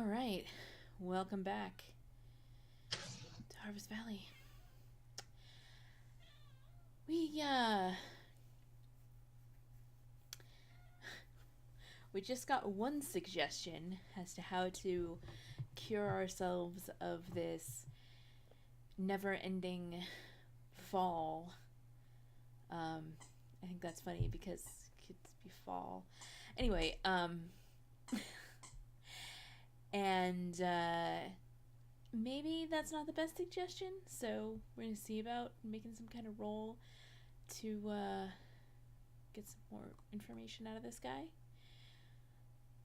All right, welcome back to Harvest Valley. We we just got one suggestion as to how to cure ourselves of this never-ending fall. I think that's funny because kids be fall. Anyway, and maybe that's not the best suggestion, so we're gonna see about making some kind of roll to get some more information out of this guy.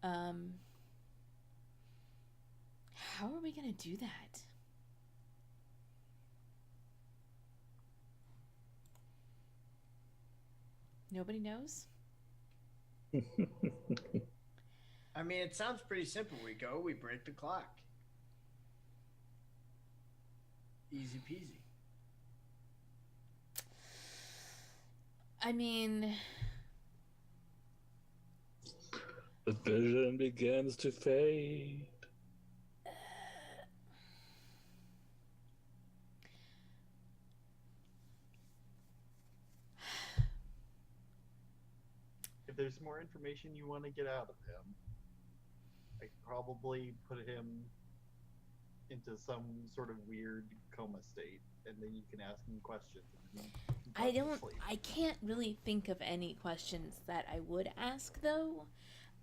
How are we gonna do that? Nobody knows? I mean, it sounds pretty simple. We break the clock. Easy peasy. I mean, The vision begins to fade. If there's more information you want to get out of him, I could probably put him into some sort of weird coma state, and then you can ask him questions. And then he can go to sleep. I can't really think of any questions that I would ask, though.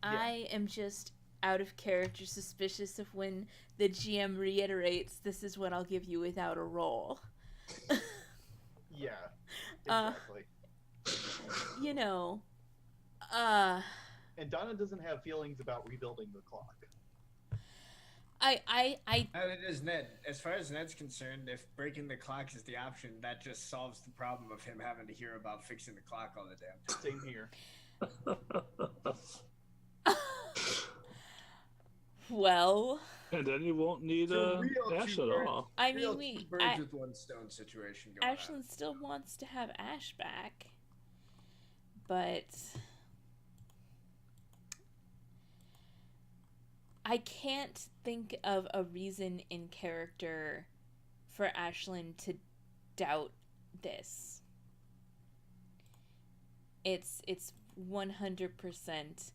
Yeah. I am just out of character suspicious of when the GM reiterates, this is what I'll give you without a roll. Yeah, exactly. You know, And Donna doesn't have feelings about rebuilding the clock. I And it is Ned. As far as Ned's concerned, if breaking the clock is the option, that just solves the problem of him having to hear about fixing the clock all the damn time. Same here. well, And then you won't need It's a real Ash at two-bird- all. I real mean, two birds with one stone situation going on. Ashlyn still wants to have Ash back, but I can't think of a reason in character for Ashlyn to doubt this. It's 100%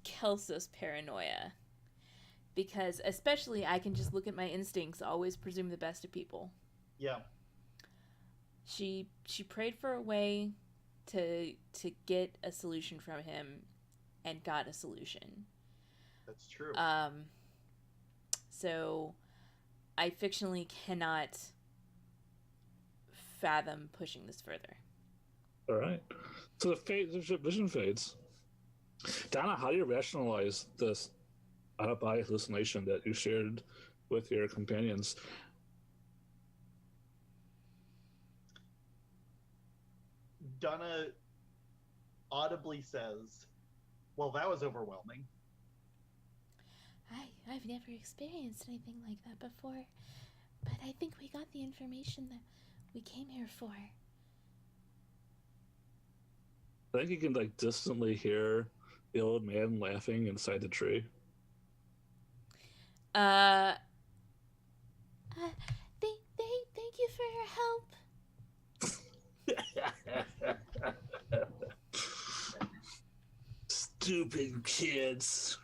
Kelso's paranoia. Because especially I can just look at my instincts, always presume the best of people. Yeah. She prayed for a way to get a solution from him and got a solution. That's true. So I fictionally cannot fathom pushing this further. All right. So the vision fades. Donna, how do you rationalize this out-of-body hallucination that you shared with your companions? Donna audibly says, "Well, that was overwhelming." I've never experienced anything like that before, but I think we got the information that we came here for. I think you can distantly hear the old man laughing inside the tree. Thank you for your help. Stupid kids.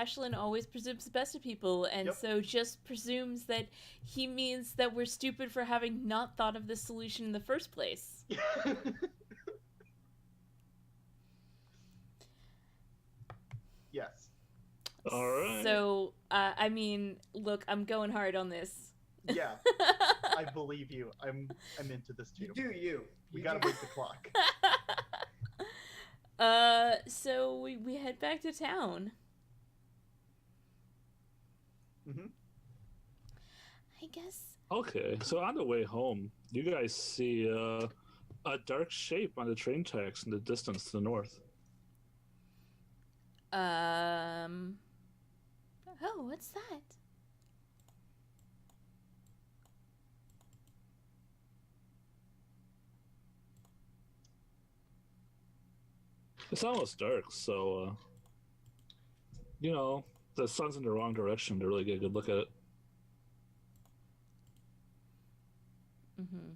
Ashlyn always presumes the best of people, and Yep. so just presumes that he means that we're stupid for having not thought of this solution in the first place. Yes. All right. So, I mean, look, I'm going hard on this. Yeah. I believe you. I'm into this too. You do you. We You gotta do- break the clock. So we head back to town. Mm-hmm. I guess. Okay, so on the way home, you guys see a dark shape on the train tracks in the distance to the north. Oh, what's that? It's almost dark, so the sun's in the wrong direction to really get a good look at it. Mm-hmm.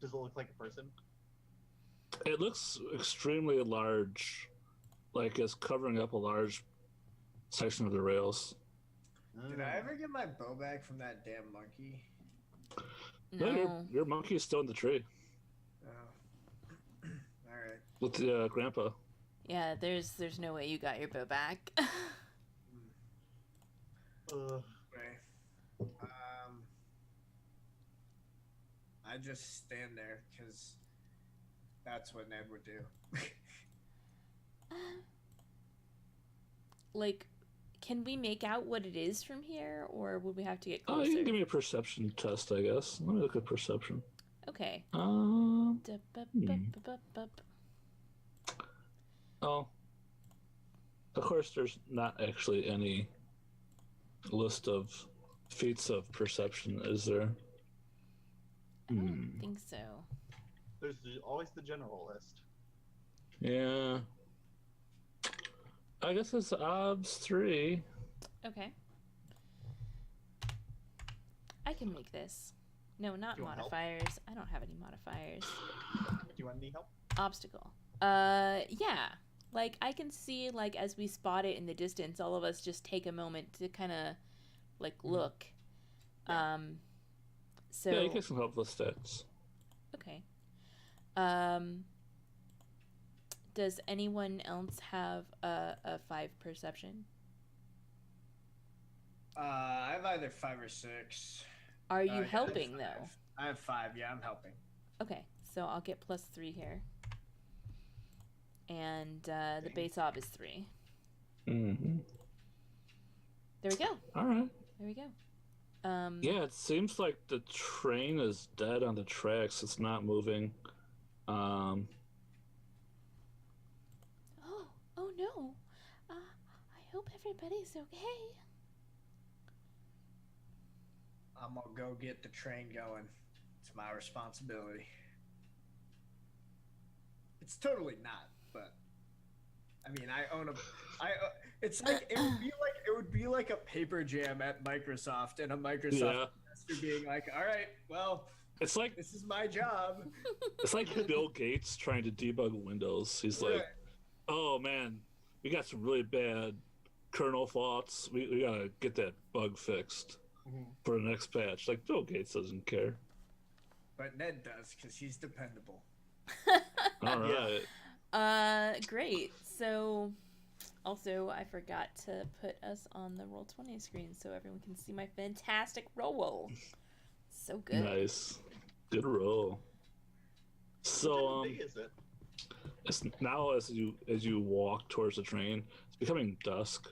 Does it look like a person? It looks extremely large, like it's covering up a large section of the rails. Did I ever get my bow back from that damn monkey? No. Your monkey's still in the tree Oh. Alright. with the grandpa. Yeah, there's no way you got your bow back. Okay. I just stand there because that's what Ned would do. Like, can we make out what it is from here, or would we have to get Oh, closer? you can give me a perception test, I guess. Let me look at perception. Okay. Oh, of course, there's not actually any list of feats of perception, is there? I don't think so. There's always the general list. Yeah. I guess it's odds 3. Okay. I can make this. No, not Do you want help? modifiers. I don't have any modifiers. Do you want any help? Obstacle. Yeah. Like, I can see, like, as we spot it in the distance, all of us just take a moment to kind of, like, look. So... Yeah, you get some help with stats. Okay. Does anyone else have a 5 perception? I have either 5 or 6. Are you Yeah, helping, 5. though? I have 5, yeah, I'm helping. Okay, so I'll get +3 here. And the base ob is 3. Mm-hmm. There we go. All right. There we go. Yeah, it seems like the train is dead on the tracks. It's not moving. Oh no. I hope everybody's okay. I'm gonna go get the train going. It's my responsibility. It's totally not, but I mean, I own a. It's like it would be like a paper jam at Microsoft, and a Microsoft investor being like, "All right, well, It's like this is my job." it's like Bill Gates trying to debug Windows. He's like, "Oh man, we got some really bad kernel faults. We gotta get that bug fixed for the next patch." Like Bill Gates doesn't care. But Ned does because he's dependable. All right. Great. So, also, I forgot to put us on the Roll20 screen so everyone can see my fantastic roll. So good. Nice. Good roll. So What time of day is it? it's now as you walk towards the train, it's becoming dusk.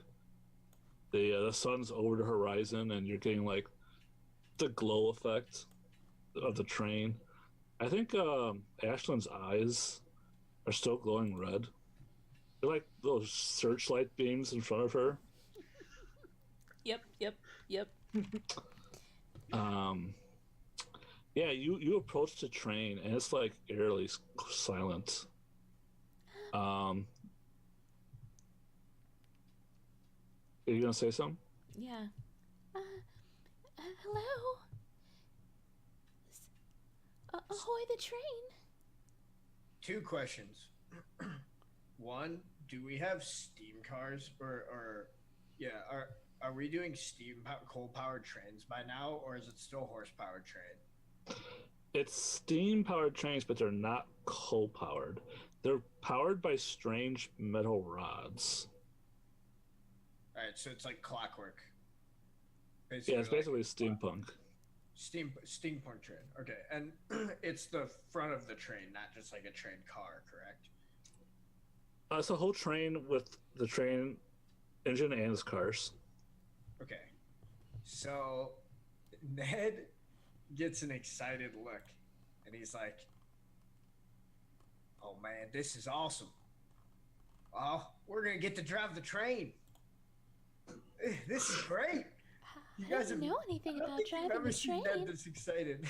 The sun's over the horizon, and you're getting like the glow effect of the train. I think Ashlyn's eyes are still glowing red. They're like those searchlight beams in front of her. Yep. Yeah, you approach the train, and it's like eerily silent. Are you gonna say something? Yeah. Hello? Ahoy the train! 2 questions. 1, do we have steam cars, or are we doing coal powered trains by now, or is it still horse powered train? It's steam powered trains, but they're not coal powered. They're powered by strange metal rods. All right, so it's like clockwork. Yeah, it's basically steampunk. Steampunk train. Okay, and it's the front of the train, not just like a train car, correct? It's a whole train with the train engine and its cars. Okay, so Ned gets an excited look, and he's like, "Oh man, this is awesome! Oh, we're gonna get to drive the train. This is great." I don't know anything about driving I've the seen train. Ned this excited.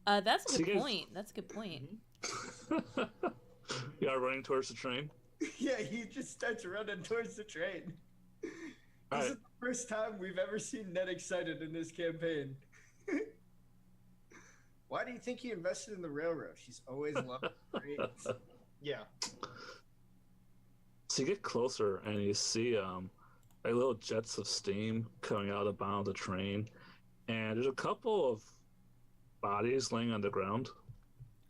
That's a So good you guys- point. That's a good point. You are running towards the train. Yeah, he just starts running towards the train. All This right. is the first time we've ever seen Ned excited in this campaign. Why do you think he invested in the railroad? He's always loved trains. Yeah. So you get closer and you see like little jets of steam coming out of the bottom of the train, and there's a couple of bodies laying on the ground.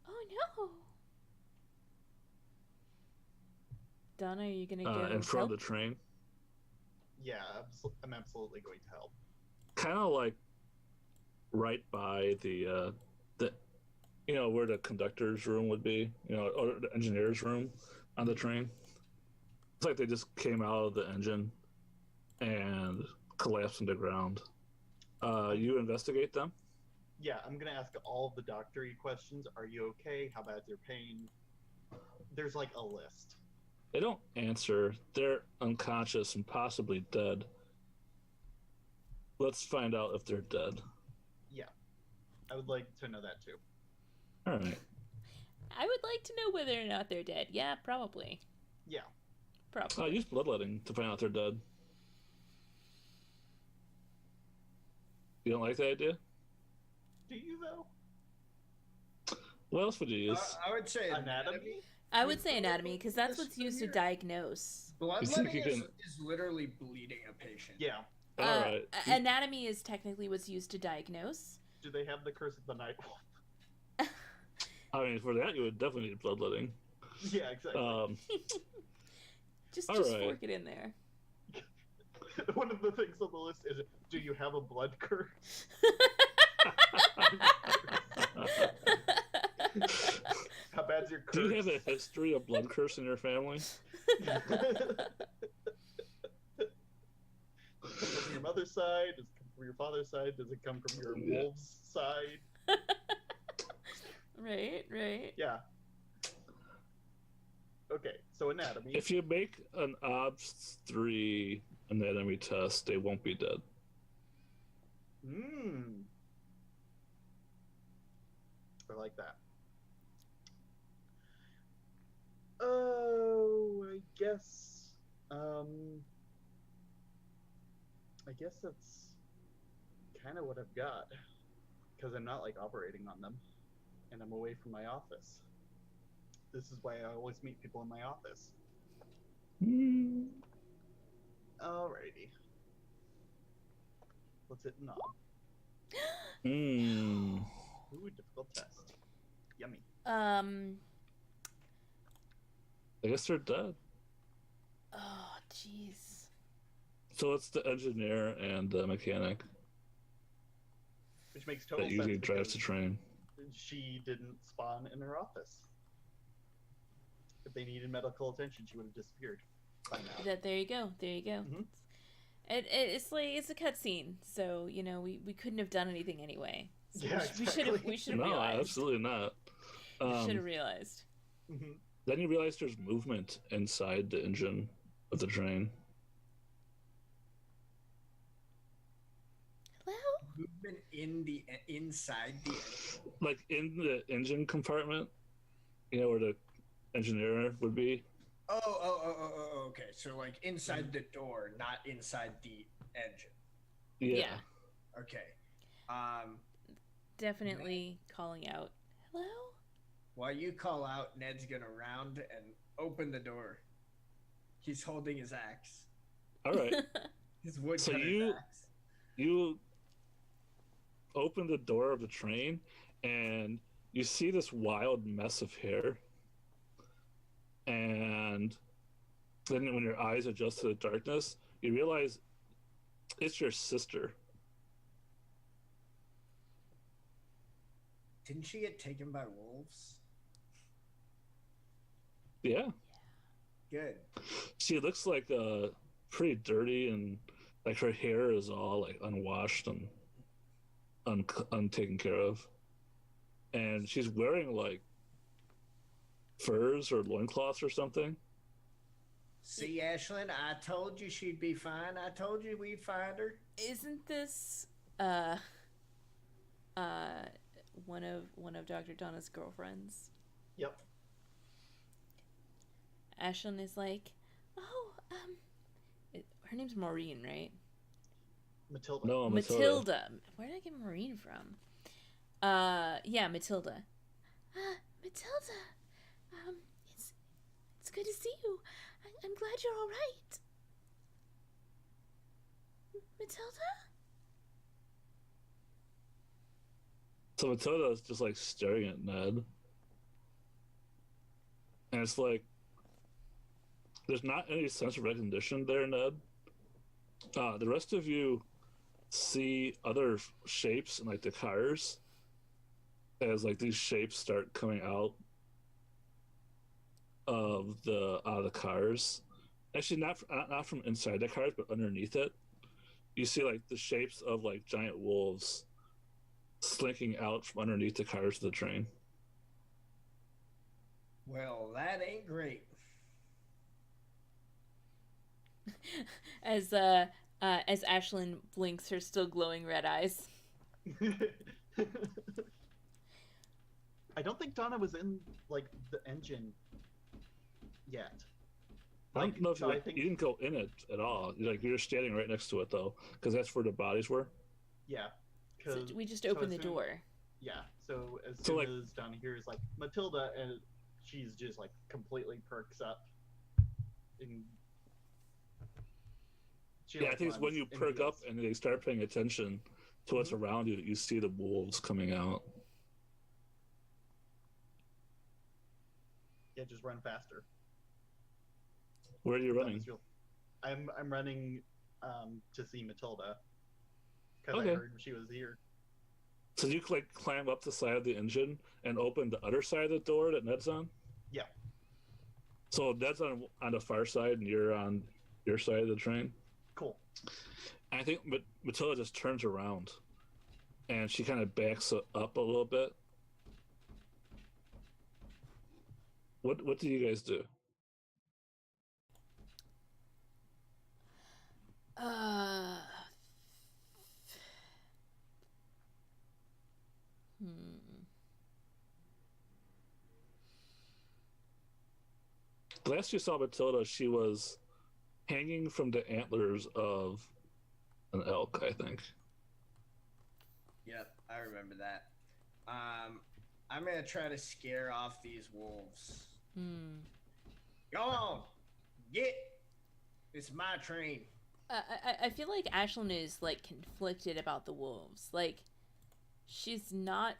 Oh no. Donna, are you gonna go In front help? of the train, Yeah, I'm absolutely going to help. kind of like right by the where the conductor's room would be, or the engineer's room on the train. It's like they just came out of the engine and collapsed on the ground. You investigate them. Yeah, I'm going to ask all of the doctory questions. Are you okay? How bad's your pain? There's like a list. They don't answer. They're unconscious and possibly dead. Let's find out if they're dead. Yeah, I would like to know that too. All right. I would like to know whether or not they're dead. Yeah, probably. Yeah. Probably. Use bloodletting to find out they're dead. You don't like that idea? Do you though? What else would you use? I would say Anatomy? I would say anatomy because that's what's used to diagnose. Bloodletting you can- is literally bleeding a patient. Yeah. All right. Anatomy is technically what's used to diagnose. Do they have the curse of the night wolf? I mean, for that, you would definitely need bloodletting. Yeah, exactly. Just All right. fork it in there. One of the things on the list is, do you have a blood curse? How bad's your curse? Do you have a history of blood curse in your family? Does it come from your mother's side? Does it come from your father's side? Does it come from your wolf's side? Right. Yeah. Okay, so anatomy. If you make an OBS 3 anatomy test, they won't be dead. I like that. Oh, I guess that's kind of what I've got, because I'm not like operating on them, and I'm away from my office. This is why I always meet people in my office. Alrighty. Let's hit knob. Ooh, difficult test. Yummy. I guess they're dead. Oh, jeez. So it's the engineer and the mechanic Which makes total that sense. usually drives the because train. she didn't spawn in her office. If they needed medical attention, she would have disappeared by now. There you go. Mhm. It's like it's a cutscene, so we couldn't have done anything anyway. So Yeah, we should have exactly. No, realized. absolutely not. Should have realized. Mhm. Then you realize there's movement inside the engine of the train. Hello? Movement inside the engine. Like in the engine compartment, where the engineer would be. Oh, okay. So like inside the door, not inside the engine. Yeah. Okay. Definitely calling out. Hello? While you call out, Ned's gonna round and open the door. He's holding his axe. All right. His wood So cutter's axe. You open the door of the train and you see this wild mess of hair. And then when your eyes adjust to the darkness, you realize it's your sister. Didn't she get taken by wolves? Yeah. Good. She looks like pretty dirty, and like her hair is all like unwashed and untaken care of. And she's wearing like furs or loincloths or something. See, Ashlyn, I told you she'd be fine. I told you we'd find her. Isn't this one of Dr. Donna's girlfriends? Yep. Ashlyn is like, oh, her name's Maureen, right? Matilda. No, Matilda. Where did I get Maureen from? Yeah, Matilda. Matilda, um, it's good to see you. I'm glad you're all right. Matilda? So Matilda is just like staring at Ned, and it's like there's not any sense of recognition there, Ned. The rest of you see other shapes in like the cars as like these shapes start coming out of the cars. Actually, not from inside the cars, but underneath it. You see like the shapes of like giant wolves slinking out from underneath the cars of the train. Well, that ain't great. As Ashlyn blinks her still glowing red eyes. I don't think Donna was in like the engine yet. I don't know if so you didn't go in it at all. You're standing right next to it though, because that's where the bodies were. Yeah. So we just opened the door. Yeah. So as soon as Donna hears like Matilda, and she's just like completely perks up. And I think it's when you perk up and they start paying attention to what's around you that you see the wolves coming out. Yeah, just run faster. Where are you running? I'm running to see Matilda because I heard she was here. So you like climb up the side of the engine and open the other side of the door that Ned's on? Yeah. So Ned's on the far side and you're on your side of the train? Cool. And I think Matilda just turns around and she kind of backs up a little bit. What do you guys do? The last you saw Matilda, she was hanging from the antlers of an elk, I think. Yep, I remember that. I'm gonna try to scare off these wolves. Go on, get. It's my train. I feel like Ashlyn is like conflicted about the wolves. Like, she's not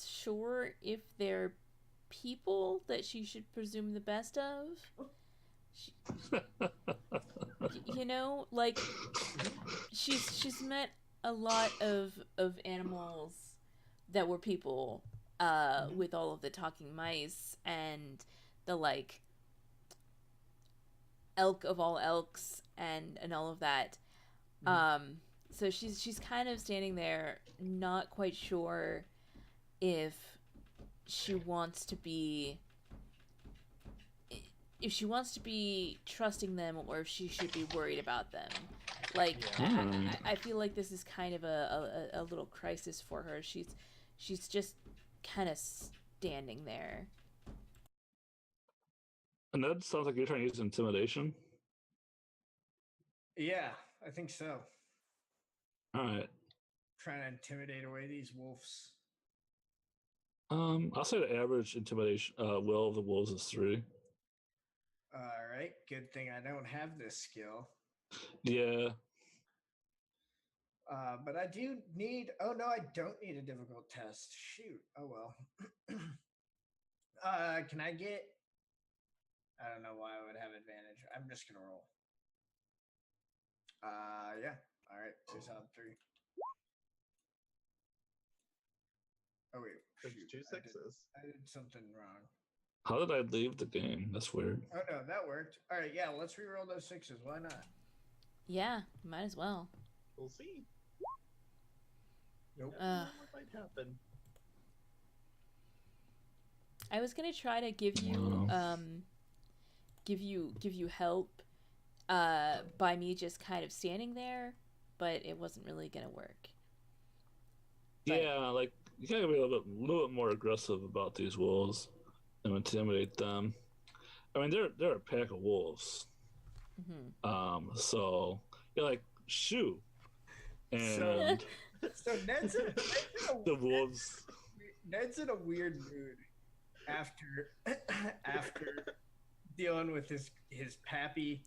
sure if they're people that she should presume the best of. Like she's met a lot of animals that were people, with all of the talking mice and the like elk of all elks and all of that. So she's kind of standing there, not quite sure if she wants to be trusting them or if she should be worried about them. Like, I feel like this is kind of a little crisis for her. She's just kind of standing there. And that sounds like you're trying to use intimidation. Yeah, I think so. All right. Trying to intimidate away these wolves. I'll say the average intimidation will of the wolves is 3. All right, good thing I don't have this skill. Yeah. But I do need. Oh no, I don't need a difficult test. Shoot. Oh well. Can I get? I don't know why I would have advantage. I'm just gonna roll. Yeah. All right. 2 solid 3. Oh wait. Shoot. 2 sixes. I did something wrong. How did I leave the game? That's weird. Oh no, that worked. All right. Yeah. Let's re-roll those 6s. Why not? Yeah, might as well. We'll see. Nope. What might happen? I was gonna try to give you help by me just kind of standing there, but it wasn't really gonna work. Yeah, like you gotta be a little bit more aggressive about these wolves and intimidate them. I mean, they're a pack of wolves. So you're like, shoo, and So the wolves. Ned's in a weird mood after after dealing with his pappy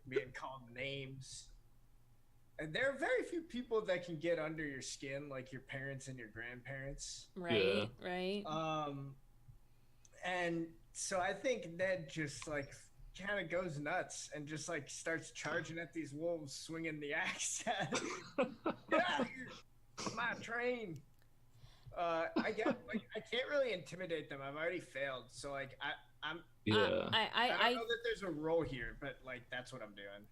being called names. And there are very few people that can get under your skin like your parents and your grandparents. Right, right. And so I think Ned just like kind of goes nuts and just like starts charging at these wolves, swinging the axe at them. Get out of here, my train. I can't really intimidate them. I've already failed, so like I'm Yeah. I don't know that there's a role here, but like that's what I'm doing.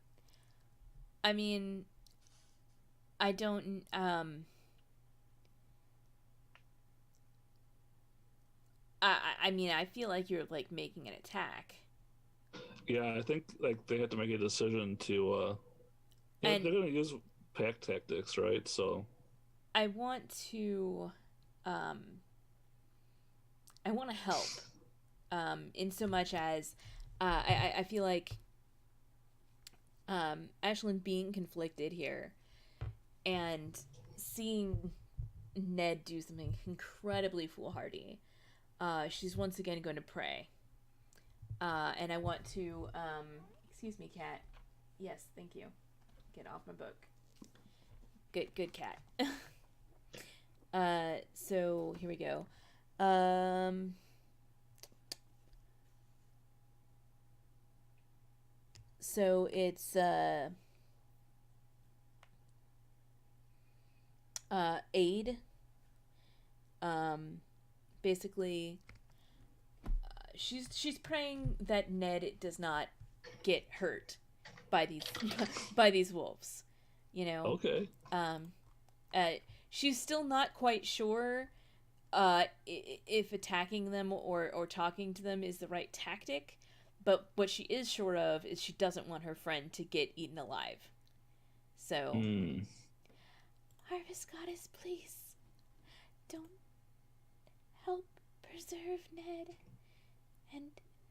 I mean, I don't. I mean, I feel like you're like making an attack. Yeah, I think like they have to make a decision to. And they're gonna use pack tactics, right? So. I want to. I want to help. In so much as, I feel like. Ashlyn being conflicted here, and seeing Ned do something incredibly foolhardy. She's once again going to pray. And I want to, excuse me, cat. Yes, thank you. Get off my book. Good cat. So here we go. So it's, aid. Basically, she's praying that Ned does not get hurt by these by these wolves. You know. Okay. She's still not quite sure if attacking them or talking to them is the right tactic, but what she is sure of is she doesn't want her friend to get eaten alive. So, Harvest Goddess, please don't help preserve Ned and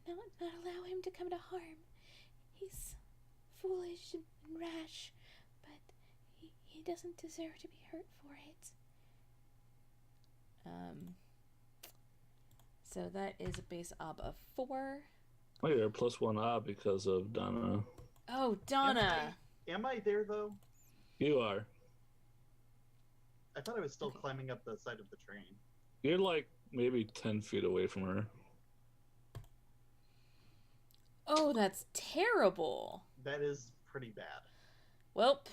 not allow him to come to harm. He's foolish and rash, but he doesn't deserve to be hurt for it. So that is a base ob of 4. Oh, you're +1 odd because of Donna. Oh, Donna! Am I there though? You are. I thought I was still climbing up the side of the train. You're like maybe 10 feet away from her. Oh, that's terrible. That is pretty bad. Well,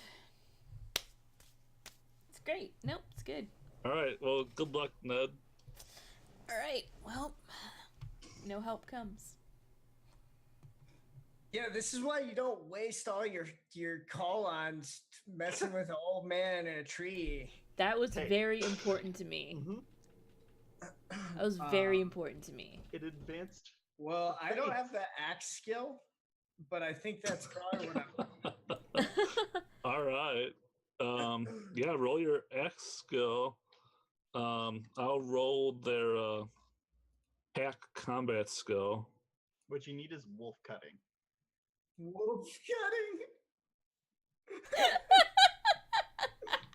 it's great. Nope, it's good. All right. Well, good luck, Ned. All right. Well, no help comes. Yeah, this is why you don't waste all your call-ons messing with an old man in a tree. That was very important to me. That was very important to me. It advanced. Well, I don't have the axe skill, but I think that's probably what I'm. All right. Yeah, roll your X skill. I'll roll their pack combat skill. What you need is wolf cutting. Wolf cutting.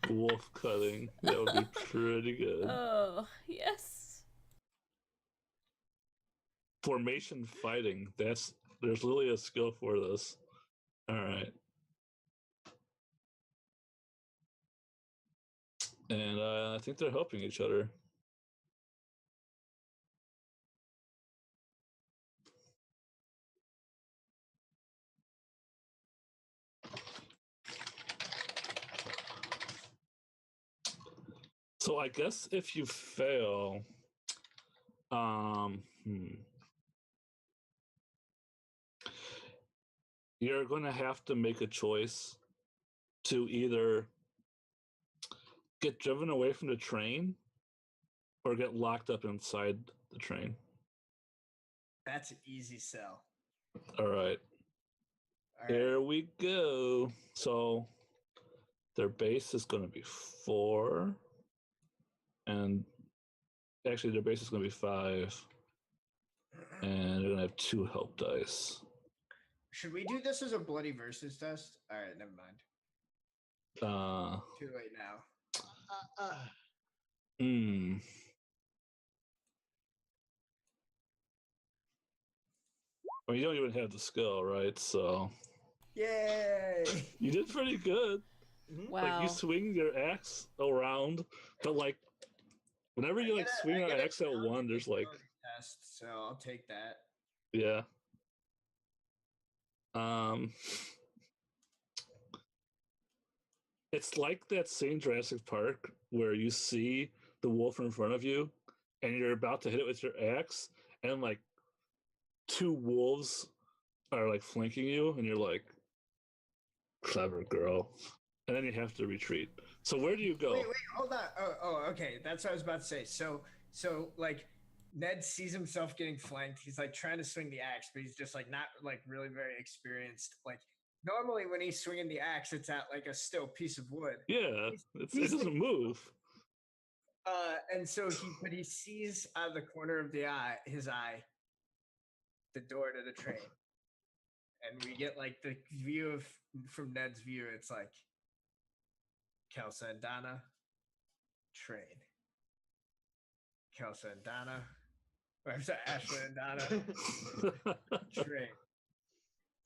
Wolf cutting. That would be pretty good. Oh, yes. Formation fighting. There's really a skill for this. All right. And I think they're helping each other. So I guess if you fail, you're going to have to make a choice to either get driven away from the train or get locked up inside the train. That's an easy sell. All right. Here we go. So their base is going to be 4. And actually, their base is going to be 5. And you're gonna have 2 help dice. Should we do this as a bloody versus test? All right, never mind. Too late now. Hmm. Well, you don't even have the skill, right? So Yay! you did pretty good. Wow. Like you swing your axe around, but like whenever you like swing an axe at one, there's like test, so I'll take that. yeah. It's like that scene Jurassic Park where you see the wolf in front of you, and you're about to hit it with your axe, and like 2 wolves are like flanking you, and you're like, clever girl, and then you have to retreat. So where do you go? Wait, hold on. Oh, okay. That's what I was about to say. So like Ned sees himself getting flanked. He's like trying to swing the axe, but he's just like not like really very experienced. Like normally when he's swinging the axe, it's at like a still piece of wood. Yeah, it doesn't move. And so he sees out of the corner of his eye, the door to the train, and we get like the view from Ned's view. It's like Kelsa and Donna, train. Kelsa and Donna. Or I'm sorry, Ashley and Donna, train.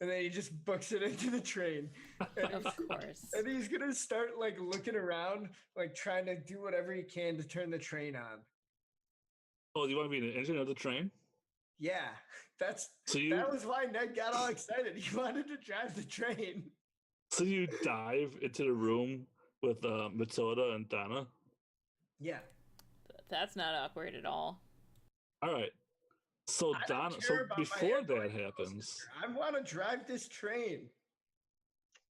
And then he just books it into the train. Of course. And he's gonna start like looking around, like trying to do whatever he can to turn the train on. Oh, do you want to be in the engine of the train? Yeah, that was why Ned got all excited. He wanted to drive the train. So you dive into the room with Matilda and Donna? Yeah. That's not awkward at all. All right. So Donna, so before that happens, I want to drive this train.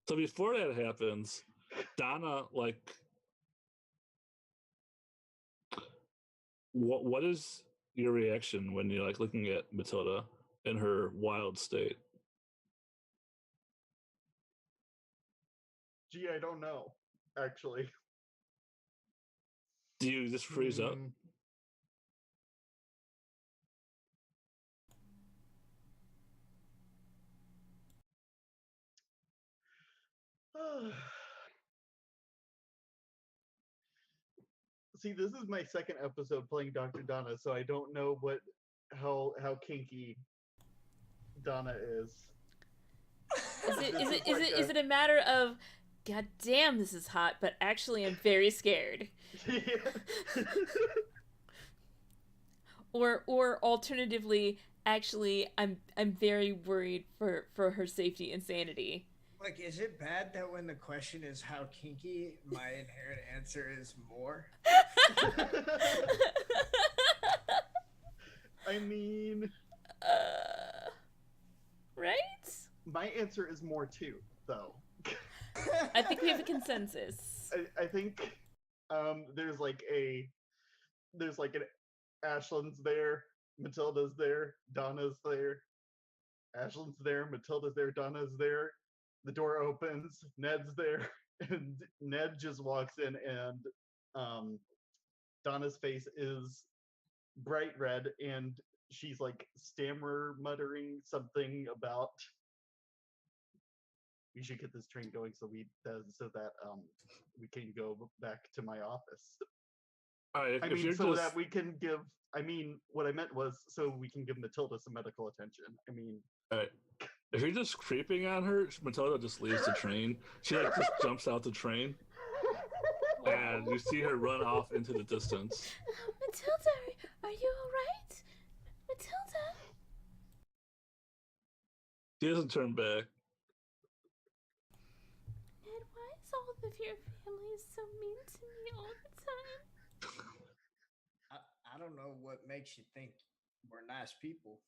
So before that happens, Donna, like, what is your reaction when you're like looking at Matilda in her wild state? Gee, I don't know, actually. Do you just freeze up? See, this is my second episode playing Dr. Donna, so I don't know how kinky Donna is. Is it a matter of, God damn, this is hot, but actually I'm very scared? Or alternatively, actually I'm very worried for her safety and sanity. Like, is it bad that when the question is how kinky, my inherent answer is more? I mean, right? My answer is more too, though. I think we have a consensus. I think there's like an Ashlyn's there, Matilda's there, Donna's there, Ashlyn's there, Matilda's there, Donna's there. The door opens, Ned's there, and Ned just walks in, and Donna's face is bright red, and she's like muttering something about we should get this train going so that we can go back to my office. That we can give. I mean, what I meant was so we can give Matilda some medical attention. I mean, if you're just creeping on her, Matilda just leaves the train. She like just jumps out the train, and you see her run off into the distance. Matilda, are you all right? Matilda. She doesn't turn back. Ned, why is all of your family so mean to me all the time? I don't know what makes you think we're nice people.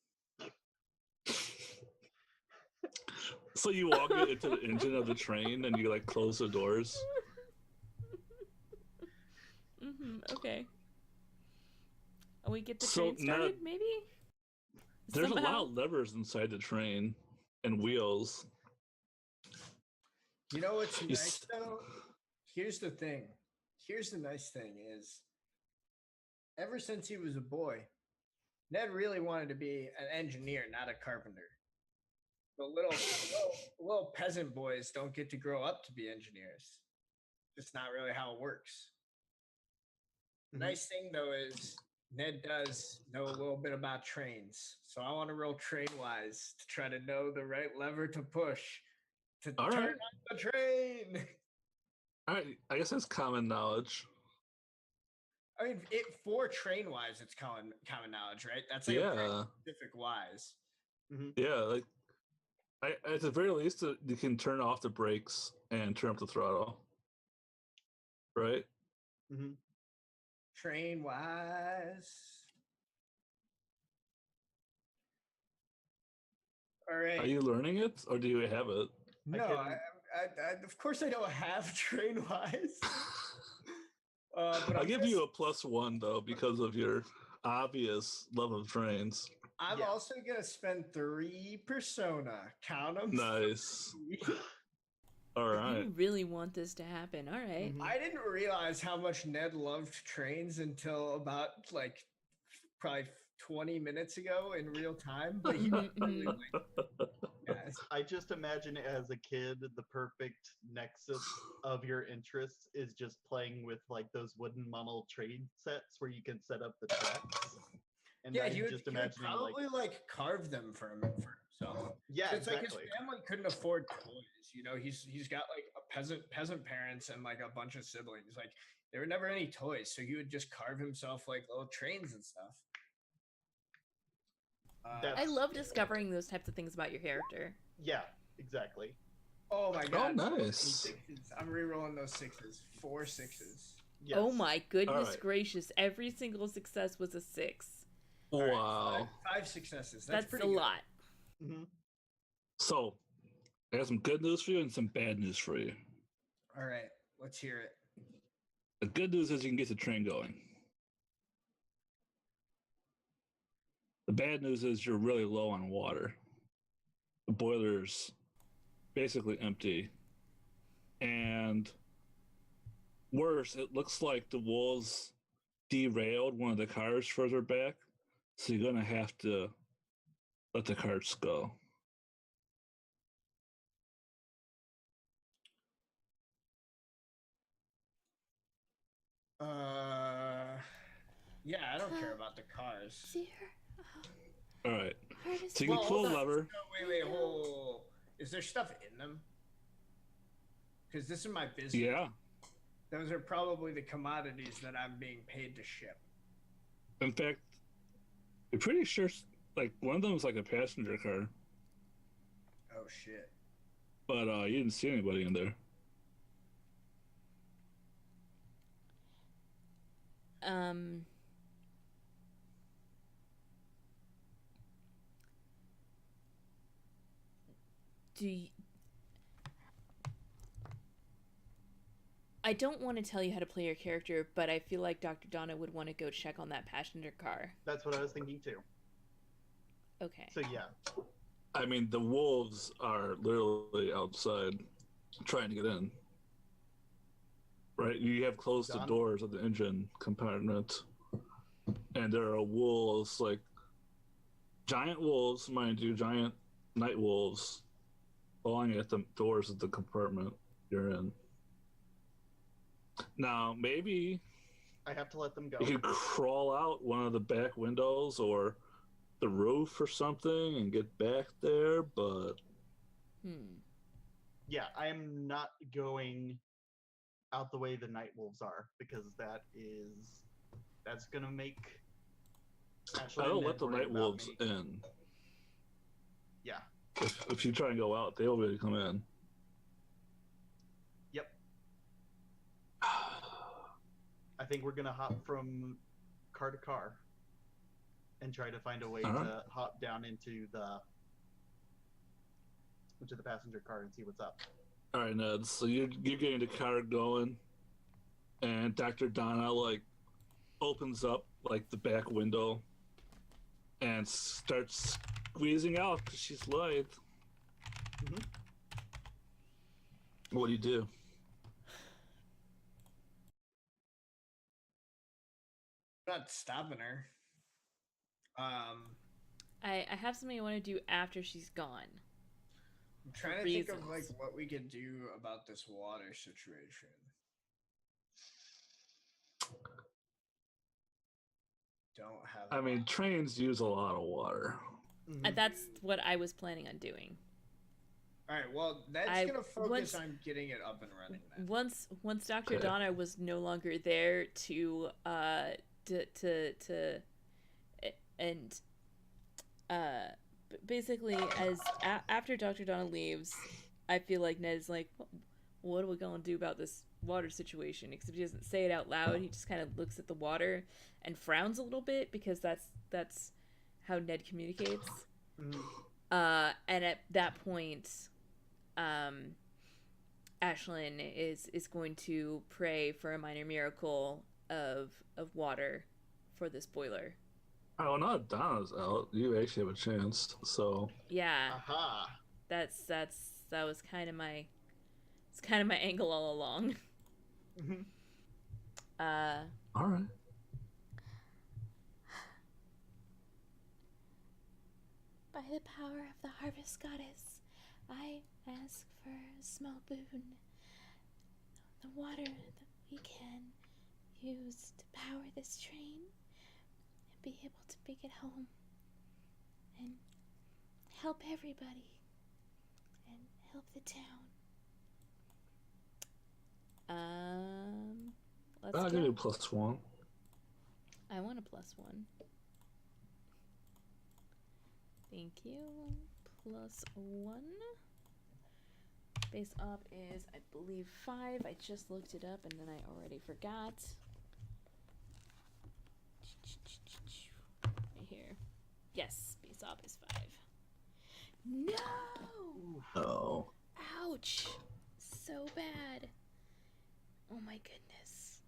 So you walk into the engine of the train and you like close the doors. Okay. And we get the train started, maybe? There's a lot of levers inside the train and wheels. You know what's nice though? Here's the thing. Here's the nice thing is, ever since he was a boy, Ned really wanted to be an engineer, not a carpenter. But little peasant boys don't get to grow up to be engineers. It's not really how it works. The nice thing though is Ned does know a little bit about trains, so I want to roll train wise to try to know the right lever to push to All turn right. on the train. All right. I guess that's common knowledge. I mean, for train wise, it's common knowledge, right? That's like a very Yeah. specific wise. Yeah. Like, at the very least, you can turn off the brakes and turn up the throttle. Right? Train wise. All right. Are you learning it or do you have it? No, of course I don't have train wise. But I'll give you a +1 though because of your obvious love of trains. I'm also gonna spend 3 persona. Count them. Nice. All right. You really want this to happen. All right. I didn't realize how much Ned loved trains until about like probably 20 minutes ago in real time. But he really yes. I just imagine as a kid, the perfect nexus of your interests is just playing with like those wooden model train sets where you can set up the tracks. And yeah, I he would probably like carve them for himself. Yeah, it's exactly. like his family couldn't afford toys. You know, he's got like a peasant parents and like a bunch of siblings. Like there were never any toys, so he would just carve himself like little trains and stuff. I love discovering those types of things about your character. Yeah, exactly. Oh my god! Oh, nice. I'm re-rolling those 6s. 4 6s. Yes. Oh my goodness gracious! Every single success was a 6. Wow. Right, 5 successes. That's pretty a good. lot. So, I got some good news for you and some bad news for you. All right, let's hear it. The good news is you can get the train going. The bad news is you're really low on water. The boiler's basically empty. And worse, it looks like the wolves derailed one of the cars further back. So you're going to have to let the carts go. Yeah, I don't care about the cars. All right. So you can pull a lever. No, wait, hold. Is there stuff in them? Because this is my business. Yeah. Those are probably the commodities that I'm being paid to ship. In fact, I'm pretty sure like one of them is like a passenger car. Oh shit. But you didn't see anybody in there. I don't want to tell you how to play your character, but I feel like Dr. Donna would want to go check on that passenger car. That's what I was thinking too. Okay. So yeah. I mean, the wolves are literally outside trying to get in. Right? You have closed the doors of the engine compartment. And there are wolves, like giant wolves, mind you, giant night wolves, clawing at the doors of the compartment you're in. Now, maybe I have to let them go. You could crawl out one of the back windows or the roof or something and get back there, but yeah, I am not going out the way the night wolves are because that's gonna make I don't let the night wolves in. Yeah. If you try and go out, they'll be able to come in. Yep. I think we're gonna hop from car to car and try to find a way to hop down into the passenger car and see what's up. All right, Ned. So you're getting the car going, and Dr. Donna opens up the back window and starts squeezing out because she's lithe. What do you do? I'm not stopping her. I have something I want to do after she's gone. I'm For trying to think of like reasons. what we could do about this water situation. Don't have. I mean, trains use a lot of water. That's what I was planning on doing. All right. Well, that's I- gonna focus once- on getting it up and running. Then. Once Dr. Okay. Donna was no longer there to and basically after Dr. Donna leaves, I feel like Ned's like, what are we gonna do about this water situation? Except he doesn't say it out loud. He just kind of looks at the water and frowns a little bit because that's how Ned communicates. And at that point, Ashlyn is going to pray for a minor miracle of water for this boiler. Oh, now that Donna's out, you actually have a chance. So Yeah, Aha. that was kind of my angle all along. all right. By the power of the harvest goddess, I ask for a small boon. The water that we can use to power this train and be able to bring it home and help everybody and help the town. Let's I'll go. give you +1. I want a +1. Thank you. +1. Base op is, I believe, 5. I just looked it up and then I already forgot. Right here. Yes, base op is 5. No! Oh. Ouch! So bad. Oh my goodness.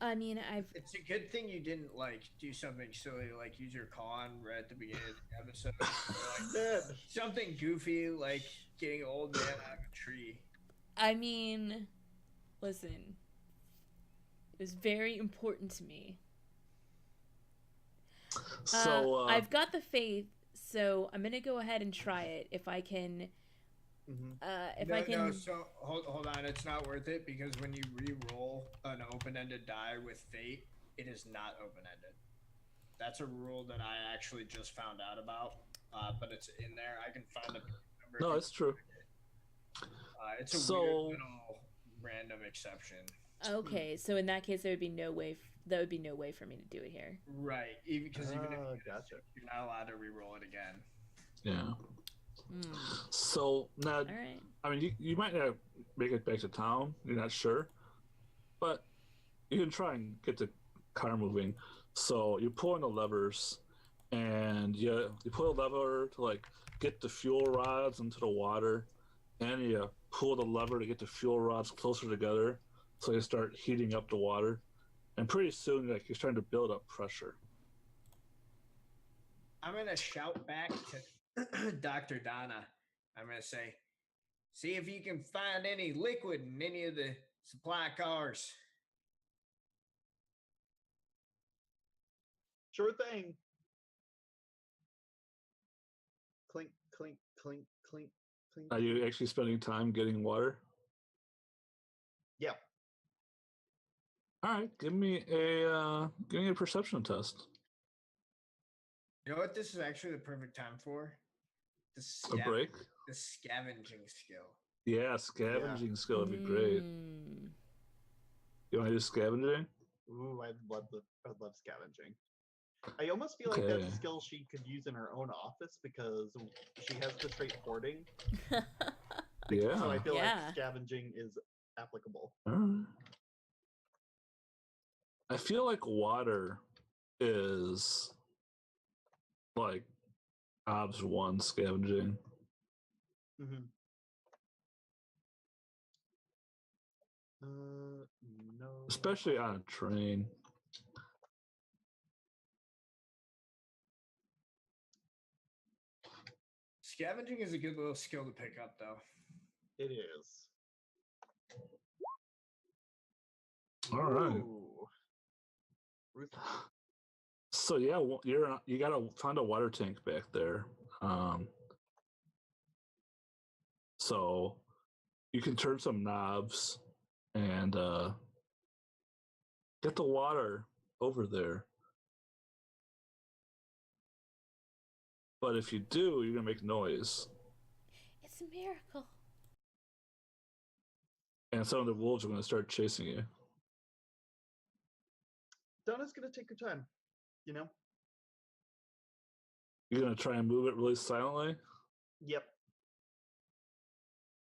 I mean, It's a good thing you didn't like do something silly like use your con right at the beginning of the episode. Or, like, something goofy like getting an old man out of a tree. I mean, listen. It was very important to me. So I've got the faith, so I'm gonna go ahead and try it if I can. No, so hold on, it's not worth it because when you re-roll an open-ended die with fate, it is not open-ended. That's a rule that I actually just found out about, but it's in there. I can find the number. no, it's true. It's a weird little random exception. Okay, so in that case, there would be no way. There would be no way for me to do it here. Right, because even if you gotcha. you're not allowed to re-roll it again. Yeah. So Ned, All right. I mean, you might not make it back to town. You're not sure, but you can try and get the car moving. So you pull on the levers, and you pull the lever to like get the fuel rods into the water, and you pull the lever to get the fuel rods closer together, so you start heating up the water, and pretty soon like you're starting to build up pressure. I'm gonna shout back to Dr. Donna. I'm gonna say, see if you can find any liquid in any of the supply cars. Sure thing. Clink, clink, clink, clink, clink. Are you actually spending time getting water? Yeah. All right, give me a perception test. You know what this is actually the perfect time for? A break. The scavenging skill. Yeah, scavenging skill would be great. You want to do scavenging? Ooh, I'd love scavenging. I almost feel like that's a skill she could use in her own office because she has the trait hoarding. Yeah. So I feel Yeah. like scavenging is applicable. I feel like water is like obs 1 scavenging. Mm-hmm. No. Especially on a train. Scavenging is a good little skill to pick up, though. It is. All right. Ooh. So yeah, you gotta find a water tank back there. So you can turn some knobs and get the water over there. But if you do, you're gonna make noise, It's a miracle. and some of the wolves are gonna start chasing you. Donna's gonna take her time. You know. You're gonna try and move it really silently. Yep.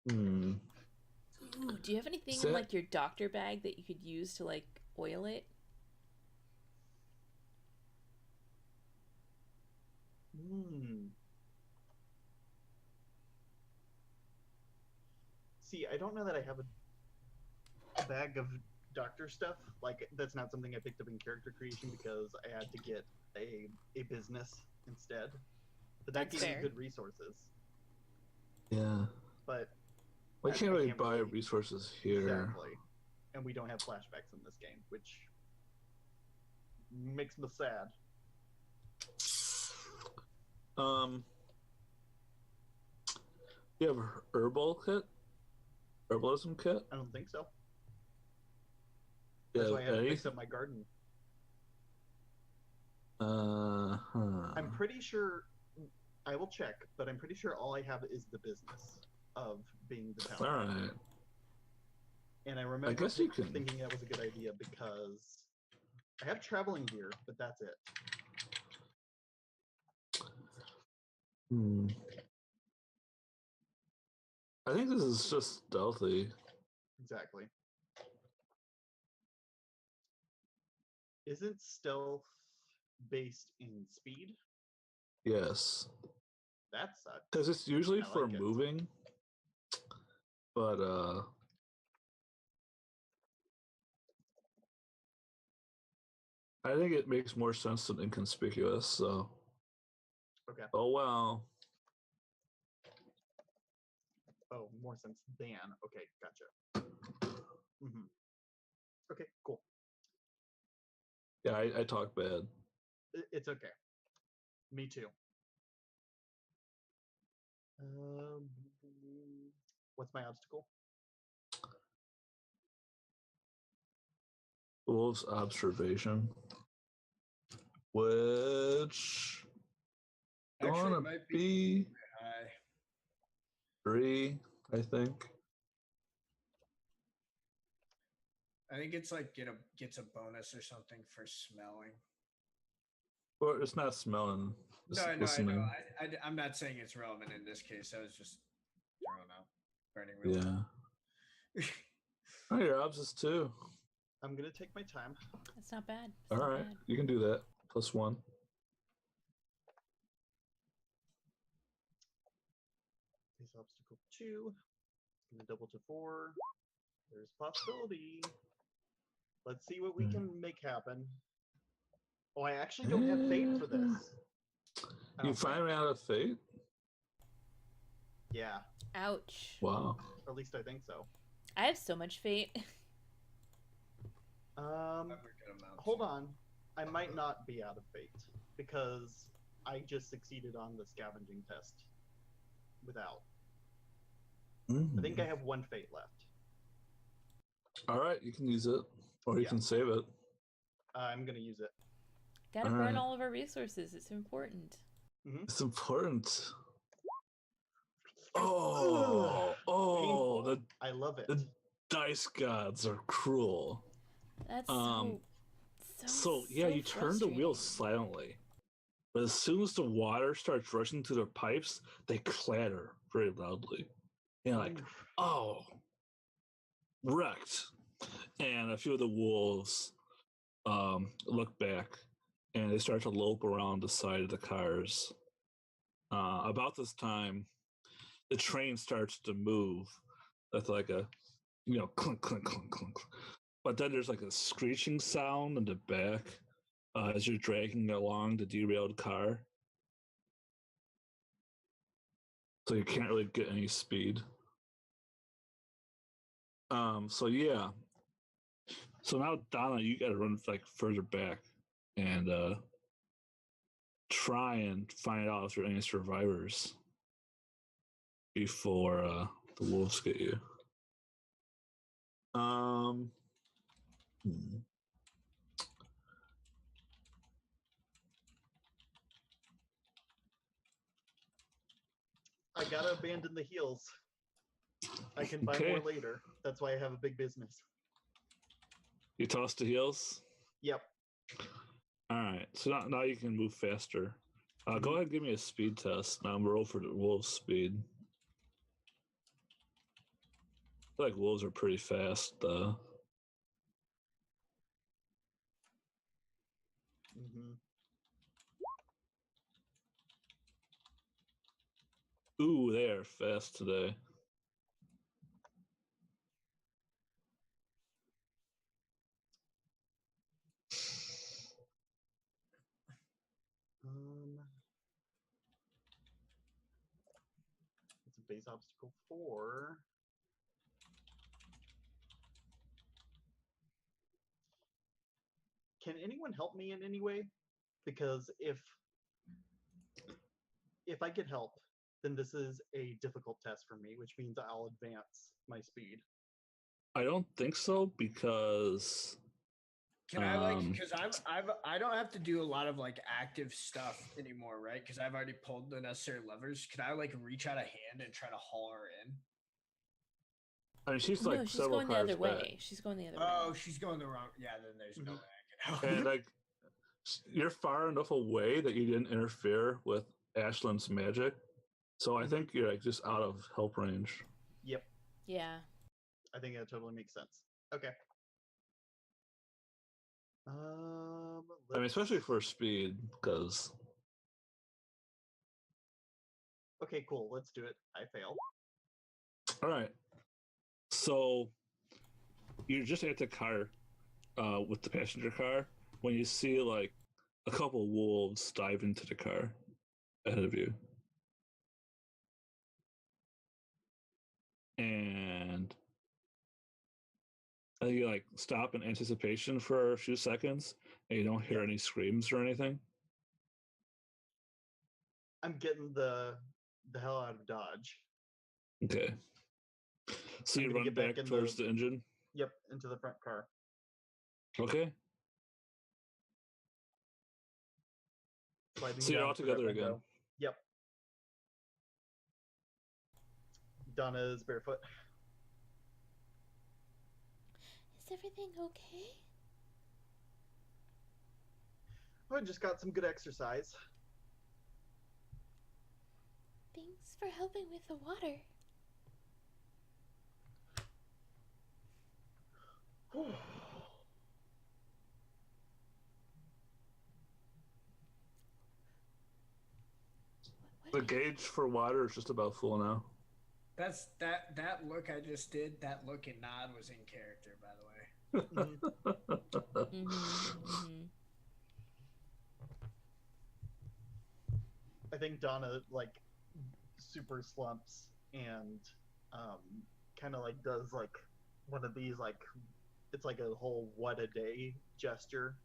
Hmm. Ooh, do you have anything Is in that- like your doctor bag that you could use to like oil it? Hmm. See, I don't know that I have a bag of doctor stuff. Like, that's not something I picked up in character creation because I had to get a business instead. But that That's gives you fair. good resources. Yeah. But We I can't really can't buy really- resources here. exactly, and we don't have flashbacks in this game, which makes me sad. You have a herbal kit? Herbalism kit? I don't think so. Yeah. That's why I haven't fixed up my garden. I'm pretty sure. I will check, but I'm pretty sure all I have is the business of being the town. All right. And I remember guess you can- thinking that was a good idea because I have traveling gear, but that's it. Hmm. I think this is just stealthy. Exactly. Isn't stealth based in speed? Yes. That sucks. Because it's usually I for like it. moving. But I think it makes more sense than inconspicuous, so Okay. oh well. Oh, more sense than. Okay, gotcha. Okay, cool. Yeah, I talk bad. It's okay. Me too. What's my obstacle? Wolves observation. Which Actually, gonna it might be high. 3, I think. I think it's like gets a bonus or something for smelling. Or it's not smelling. It's No, I listening. know. I'm not saying it's relevant in this case. I was just throwing out burning real Yeah. Oh, your obs is 2. I'm gonna take my time. That's not bad. It's All not right, bad. you can do that. +1. Face obstacle 2. It's gonna double to 4. There's possibility. Let's see what we can make happen. Oh, I actually don't have fate for this. I You don't think. finally out of fate? Yeah, Ouch. Wow. or at least I think so. I have so much fate. Hold on. I might not be out of fate because I just succeeded on the scavenging test without. I think I have 1 fate left. All right, you can use it, or you Yeah. can save it. I'm gonna use it. Gotta All burn right. all of our resources. It's important. It's important. Oh, Painful. the I love it. the dice gods are cruel. That's So yeah, you turn the wheel silently, but as soon as the water starts rushing through their pipes, they clatter very loudly. And you're like, oh, wrecked. And a few of the wolves look back, and they start to lope around the side of the cars. About this time, the train starts to move with like a, clunk, clunk, clunk, clunk. But then there's like a screeching sound in the back as you're dragging along the derailed car. So you can't really get any speed. So yeah. So now Donna, you gotta run like further back and try and find out if there are any survivors before the wolves get you. Hmm. I gotta abandon the heels. I can buy more later. That's why I have a big business. You toss the heels? Yep. All right. So now you can move faster. Go ahead and give me a speed test. Now I'm roll for the wolves' speed. I feel like wolves are pretty fast, though. Ooh, they are fast today. It's a base obstacle 4. Can anyone help me in any way? Because if I get help, then this is a difficult test for me, which means I'll advance my speed. I don't think so because Can I because I don't have to do a lot of like active stuff anymore, right? Because I've already pulled the necessary levers. Can I like reach out a hand and try to haul her in? I mean, she's like no, she's several going the cars other back. way. She's going the other way. Oh, she's going the wrong. Yeah, then there's no way I can help. And like, you're far enough away that you didn't interfere with Ashland's magic, so I think you're like just out of help range. Yep. Yeah. I think that totally makes sense. Okay. I mean, especially for speed, because. Okay, cool. Let's do it. I fail. All right. So you're just at the car with the passenger car when you see like a couple of wolves dive into the car ahead of you. And I think you like stop in anticipation for a few seconds and you don't hear any screams or anything. I'm getting the hell out of Dodge. Okay. So you run back towards the engine? Yep, into the front car. Okay. So you're all together again. Yep. Donna's barefoot. Is everything okay? I just got some good exercise. Thanks for helping with the water. The gauge for water is just about full now. That's that look I just did. That look and nod was in character, by the way. I think Donna like super slumps and kind of like does like one of these like it's like a whole what a day gesture.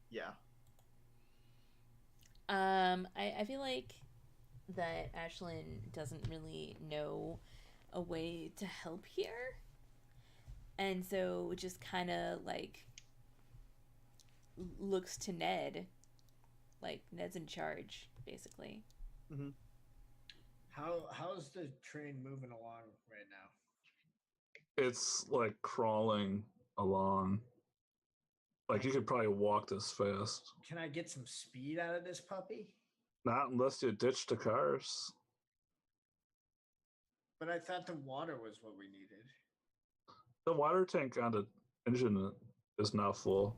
Yeah. I feel like that Ashlyn doesn't really know a way to help here, and so just kind of like looks to Ned, like Ned's in charge basically. How's the train moving along right now? It's like crawling along. Like you could probably walk this fast. Can I get some speed out of this puppy? Not unless you ditch the cars. But I thought the water was what we needed. The water tank on the engine is now full.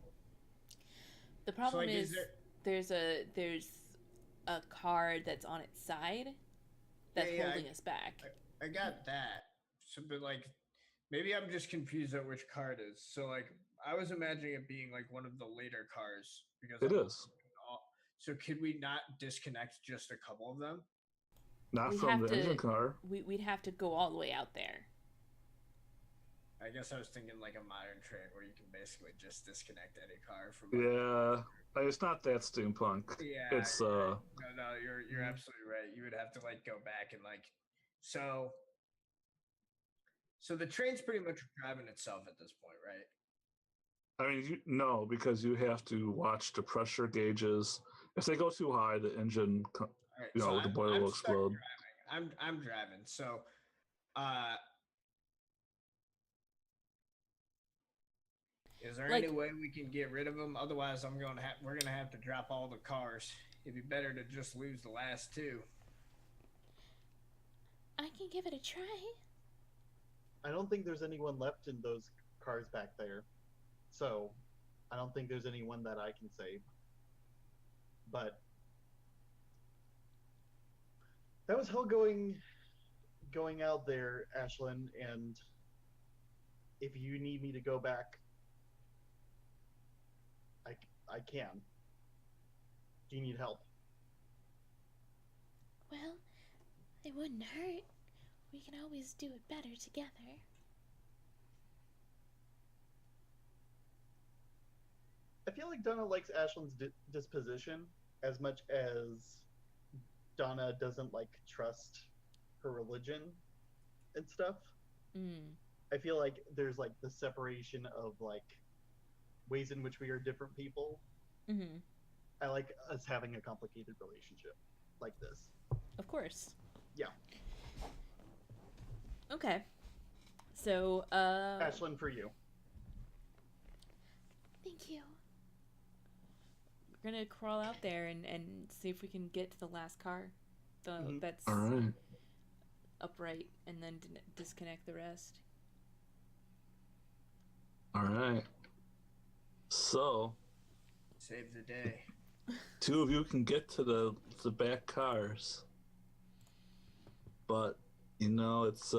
The problem is there's a car that's on its side that's holding us back. I got that. So, but like, maybe I'm just confused at which car it is. So like, I was imagining it being like one of the later cars because it is. So could we not disconnect just a couple of them? Not from the engine car. We'd have to go all the way out there. I guess I was thinking like a modern train where you can basically just disconnect any car from. Yeah, It's not that steampunk. Yeah, It's no, you're absolutely right. You would have to like go back and like, so so the train's pretty much driving itself at this point, right? I mean, no, because you have to watch the pressure gauges. If they go too high, the engine, All right, so the boiler I'm will stuck explode. driving. I'm driving. So, uh, is there Like, any way we can get rid of them? Otherwise, we're gonna have to drop all the cars. It'd be better to just lose the last two. I can give it a try. I don't think there's anyone left in those cars back there. So, I don't think there's anyone that I can save. But that was hell going out there, Ashlyn, and if you need me to go back, I can. Do you need help? Well, it wouldn't hurt. We can always do it better together. I feel like Donna likes Ashlyn's disposition as much as Donna doesn't like trust her religion and stuff. Mm. I feel like there's like the separation of like ways in which we are different people. Mm-hmm. I like us having a complicated relationship like this. Of course. Yeah. Okay. So, Ashlyn, for you. Thank you. We're gonna crawl out there and see if we can get to the last car. That's All right. upright, and then disconnect the rest. All right. So, Save the day. two of you can get to the back cars, but it's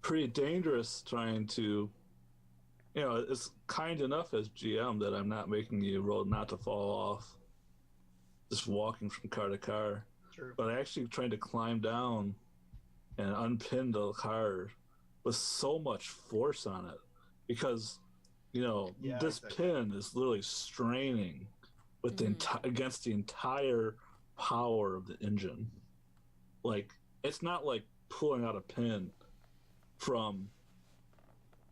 pretty dangerous trying to. It's kind enough as GM that I'm not making you roll not to fall off, just walking from car to car. True. But actually trying to climb down and unpin the car with so much force on it, because this exactly. pin is literally straining with against the entire power of the engine. Like, it's not like pulling out a pin from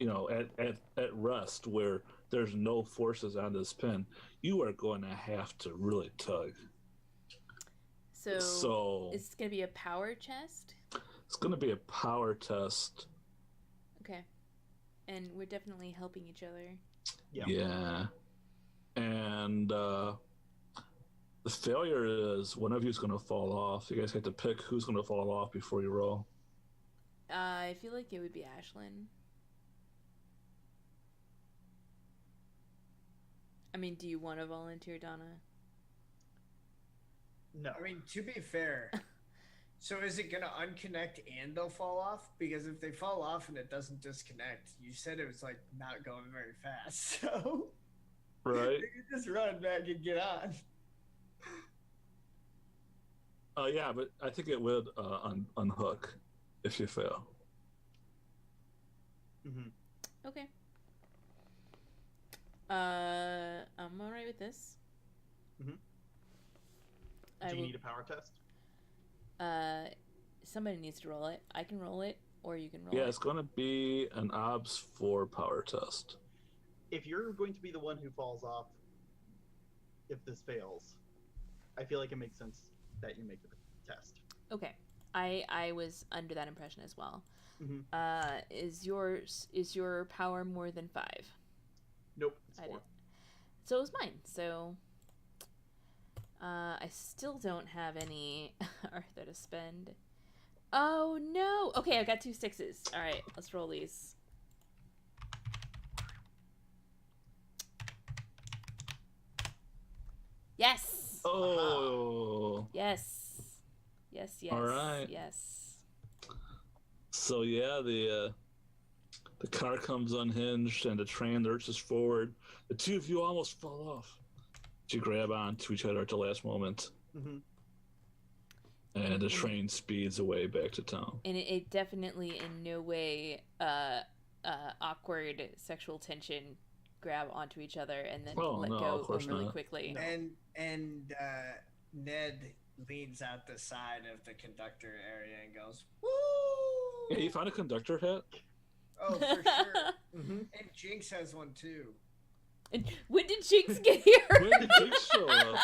at rest where there's no forces on this pin. You are going to have to really tug. So it's gonna be a power chest. It's going to be a power test. Okay. And we're definitely helping each other. Yeah. And the failure is one of you is going to fall off. You guys have to pick who's going to fall off before you roll. I feel like it would be Ashlyn. I mean, do you want to volunteer, Donna? No. I mean, to be fair, so is it gonna unconnect and they'll fall off? Because if they fall off and it doesn't disconnect, you said it was like not going very fast, so Right. you can just run back and get on. Yeah, but I think it would unhook if you fail. Mm-hmm. Okay. I'm alright with this. Mm-hmm. Do you need a power test? Somebody needs to roll it. I can roll it, or you can roll it. Yeah, it's going to be an OBS 4 power test. If you're going to be the one who falls off, if this fails, I feel like it makes sense that you make the test. Okay. I was under that impression as well. Mm-hmm. Is your power more than 5? Nope, it's 4. So is mine. So I still don't have any Artha to spend. Oh no! Okay, I've got 2 6s. All right, let's roll these. Yes. Oh. Yes. Yes. Yes. All right. Yes. So yeah, the car comes unhinged and the train lurches forward. The two of you almost fall off. You grab onto each other at the last moment. Mm-hmm. And the train speeds away back to town. And it definitely in no way awkward sexual tension grab onto each other and then Oh, let no, go of course really not. quickly. No. And Ned leans out the side of the conductor area and goes, "Woo!" Yeah, you found a conductor hat? Oh, for sure. Mm-hmm. And Jinx has one too. And when did Jinx get here? When did Jinx show up?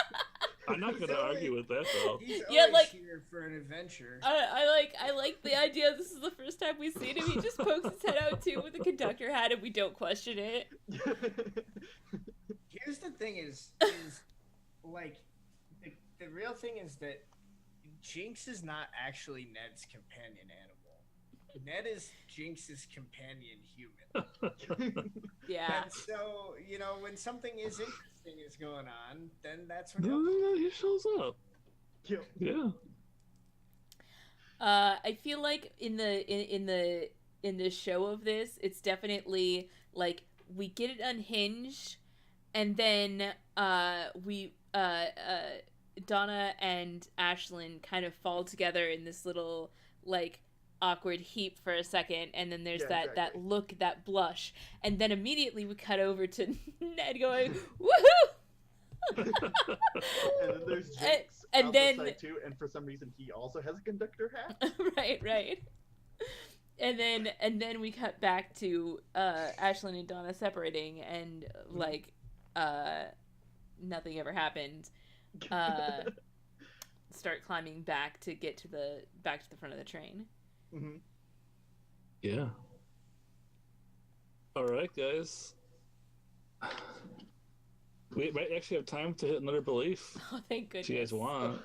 I'm not He's gonna always- argue with that though. He's Yeah, always like- here for an adventure. I like the idea this is the first time we've seen him. He just pokes his head out too with a conductor hat and we don't question it. Here's the thing is like the real thing is that Jinx is not actually Ned's companion animal. Ned is Jinx's companion human. Yeah. And so, when something is interesting is going on, then that's when No, he shows up. Yep. Yeah. I feel like in the show of this, it's definitely like we get it unhinged, and then Donna and Ashlyn kind of fall together in this little like awkward heap for a second, and then there's Yeah, that exactly. look, that blush, and then immediately we cut over to Ned going woohoo. And then there's Jinx and out then- the side too, and for some reason he also has a conductor hat. right. And then we cut back to Ashlyn and Donna separating, and like nothing ever happened. Start climbing back to get to the front of the train. Mm-hmm. Yeah. Alright, guys. We might actually have time to hit another belief. Oh, thank goodness. If you guys want.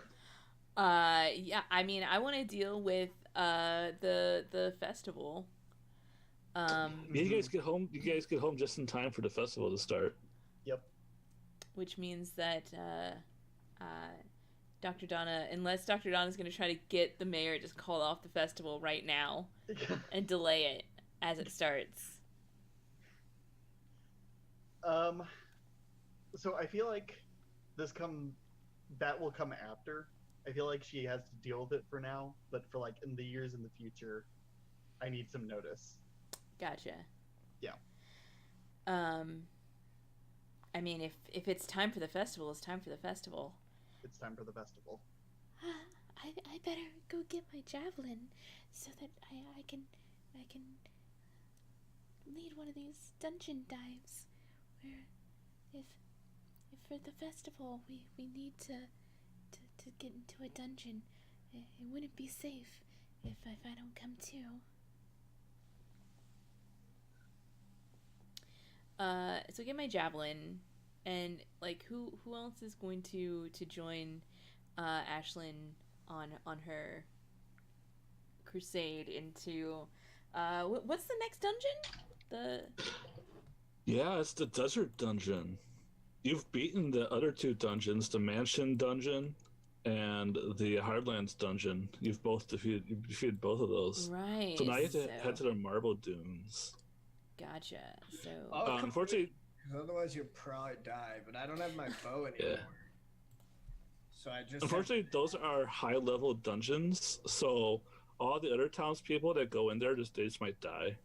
Yeah, I mean, I want to deal with the festival. Yeah, you guys get home just in time for the festival to start. Yep. Which means that Dr. Donna, unless Dr. Donna's going to try to get the mayor just called off the festival right now and delay it as it starts. So I feel like that will come after. I feel like she has to deal with it for now, but for like in the years in the future, I need some notice. Gotcha. Yeah. I mean, if it's time for the festival, it's time for the festival. It's time for the festival. I better go get my javelin so that I can lead one of these dungeon dives where if for the festival we need to get into a dungeon, it wouldn't be safe if I don't come too. So get my javelin, and like who else is going to join Ashlyn on her crusade into what's the next dungeon? Yeah, it's the desert dungeon. You've beaten the other two dungeons, the mansion dungeon and the Hardlands dungeon. You've defeated both of those. Right. So now you have to head to the Marble Dunes. Gotcha. So Unfortunately, Because otherwise you'll probably die. But I don't have my bow anymore. So I just. unfortunately, those are high-level dungeons. So all the other townspeople that go in there they just might die.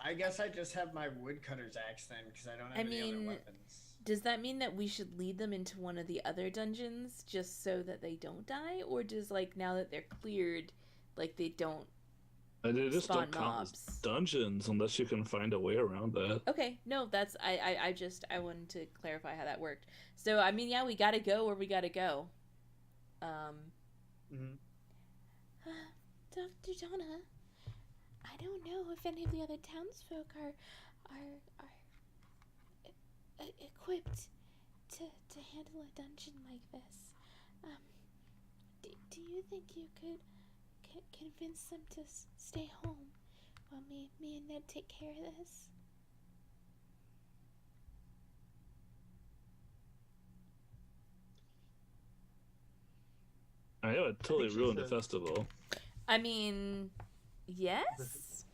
I guess I just have my woodcutter's axe then, because I don't have any other weapons. does that mean that we should lead them into one of the other dungeons just so that they don't die, or does like now that they're cleared, like they don't? And they just Spawn don't count mobs. as dungeons unless you can find a way around that. Okay, no, that's I wanted to clarify how that worked. So I mean, yeah, we gotta go where we gotta go. Mm-hmm. Dr. Donna, I don't know if any of the other townsfolk are equipped to handle a dungeon like this. Do you think you could convince them to stay home while me and Ned take care of this? I know it totally she ruined the said- festival. I mean, yes.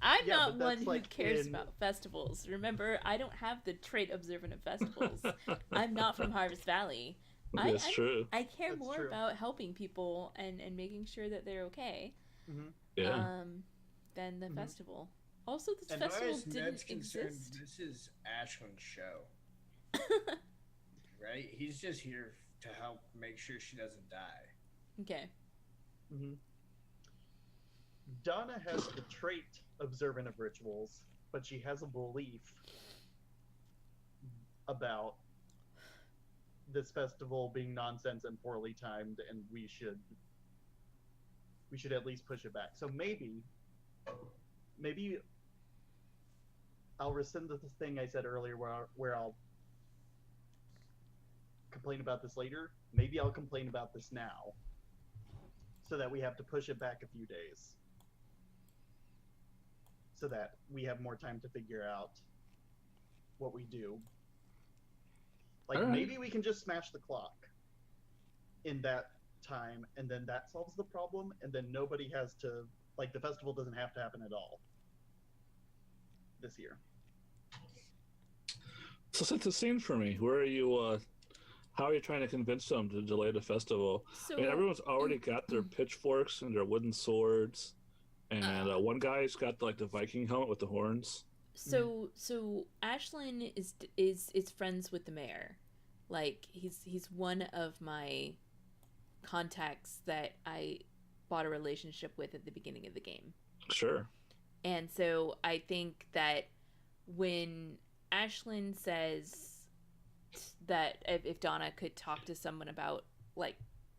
I'm Yeah, not but one that's who like cares in- about festivals. Remember, I don't have the trait observant of festivals. I'm not from Harvest Valley. That's true. I care That's more true. about helping people and making sure that they're okay Mm-hmm. Yeah. than the Mhm. festival. Also, this As festival far as didn't Ned's concerned, exist. this is Ashland's show, right? He's just here to help make sure she doesn't die. Okay. Mm-hmm. Donna has the trait observant of rituals, but she has a belief about this festival being nonsense and poorly timed, and we should at least push it back. So maybe I'll rescind the thing I said earlier where I'll complain about this later. Maybe I'll complain about this now, so that we have to push it back a few days, so that we have more time to figure out what we do. Like, All right. maybe we can just smash the clock in that time, and then that solves the problem, and then nobody has to, like, the festival doesn't have to happen at all this year. So set the scene for me. Where are you? How are you trying to convince them to delay the festival? So I mean, everyone's already got their pitchforks and their wooden swords, and one guy's got like the Viking helmet with the horns. So Ashlyn is friends with the mayor. Like he's one of my contacts that I bought a relationship with at the beginning of the game. Sure. And so I think that when Ashlyn says that if Donna could talk to someone about like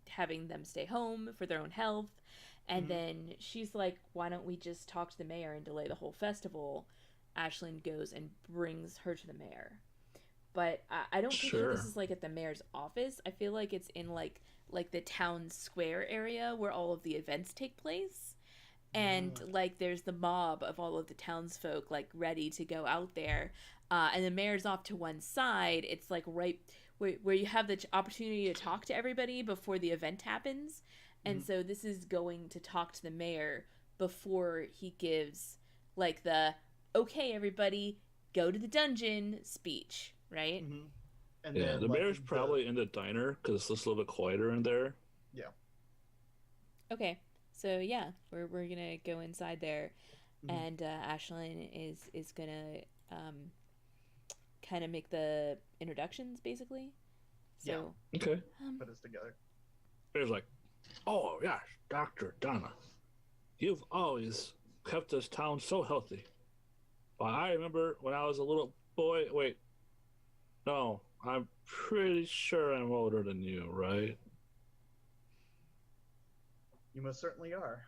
having them stay home for their own health, and then she's like, why don't we just talk to the mayor and delay the whole festival? Ashlyn goes and brings her to the mayor. But I don't think that this is like at the mayor's office. I feel like it's in like the town square area where all of the events take place. And like there's the mob of all of the townsfolk like ready to go out there. And the mayor's off to one side. It's like right where you have the opportunity to talk to everybody before the event happens. And so this is going to talk to the mayor before he gives like the okay everybody go to the dungeon speech, right? And Yeah, then, the like, mayor's probably in the diner because it's just a little bit quieter in there. Yeah. Okay, so yeah, we're gonna go inside there, and Ashlyn is gonna kind of make the introductions basically. So Okay. Put us together. Mayor's like, oh yes, Dr. Donna, you've always kept this town so healthy. Well, I remember when I was a little boy. Wait, no, I'm pretty sure I'm older than you, right? You most certainly are.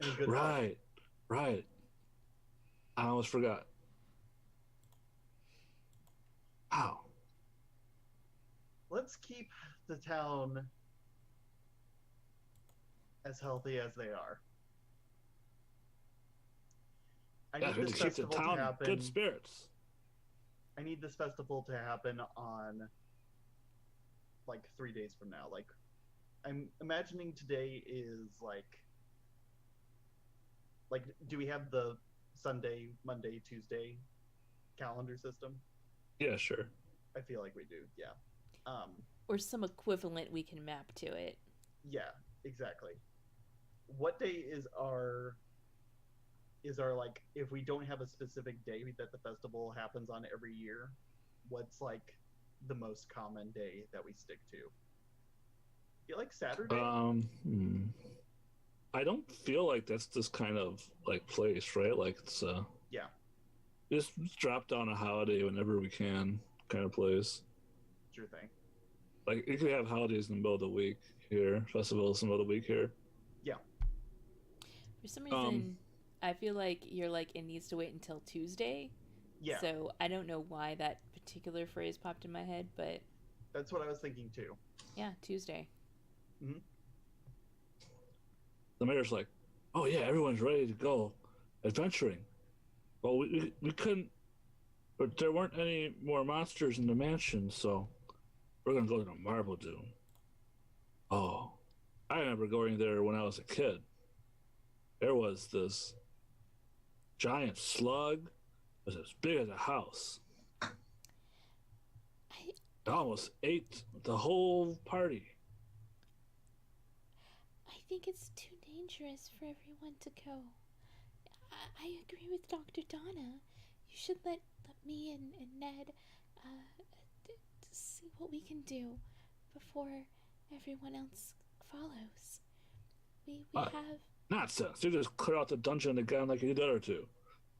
In good Right. I almost forgot. How? Let's keep the town as healthy as they are. I Yeah, need we this have to keep the festival to town in happen. good spirits. I need this festival to happen on like 3 days from now. Like, I'm imagining today is like, do we have the Sunday, Monday, Tuesday calendar system? Yeah, sure. I feel like we do. Yeah. or some equivalent we can map to it. Yeah, exactly. What day is our like, if we don't have a specific day that the festival happens on every year, what's like the most common day that we stick to? You like Saturday? I don't feel like that's this kind of like place, right? Like it's Yeah. just drop down a holiday whenever we can kind of place. Sure thing. Like you could have holidays in the middle of the week here, festivals in the middle of the week here. Yeah. For some reason, I feel like you're like it needs to wait until Tuesday. Yeah. So I don't know why that particular phrase popped in my head, but That's what I was thinking too. yeah, Tuesday. Mm-hmm. The mayor's like, "Oh yeah, everyone's ready to go adventuring." Well, we couldn't, but there weren't any more monsters in the mansion, so we're gonna go to the Marble Dune. Oh, I remember going there when I was a kid. There was this giant slug. It was as big as a house. It almost ate the whole party. I think it's too dangerous for everyone to go. I agree with Dr. Donna. You should let me and Ned see what we can do before everyone else follows. We have... Nonsense. You just clear out the dungeon again like you did the other two.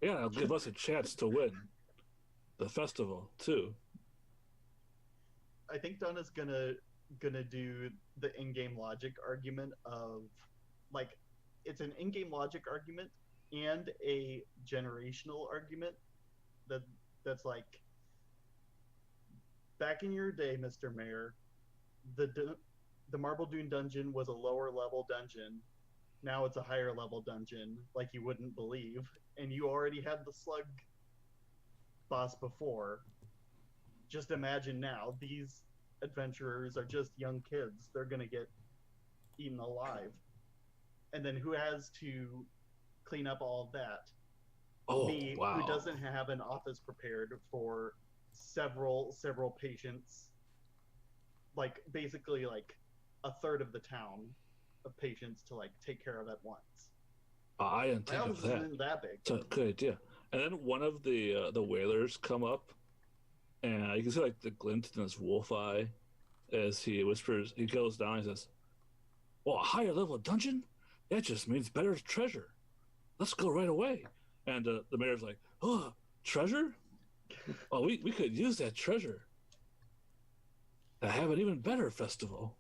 Yeah, it'll give us a chance to win the festival, too. I think Donna's gonna do the in-game logic argument of, like, it's an in-game logic argument and a generational argument that's like, back in your day, Mr. Mayor, the Marble Dune dungeon was a lower level dungeon. Now it's a higher level dungeon, like you wouldn't believe, and you already had the slug boss before. Just imagine now, these adventurers are just young kids. They're gonna get eaten alive. And then who has to clean up all of that? Me, wow. who doesn't have an office prepared for several patients, like basically like a third of the town of patients to like take care of at once. I didn't think of that. Isn't that big. It's a good idea. And then one of the whalers come up, and you can see like the glint in his wolf eye as he whispers. He goes down and says, "Well, a higher level dungeon? That just means better treasure. Let's go right away." And the mayor's like, "Oh, treasure? Well, we could use that treasure to have an even better festival."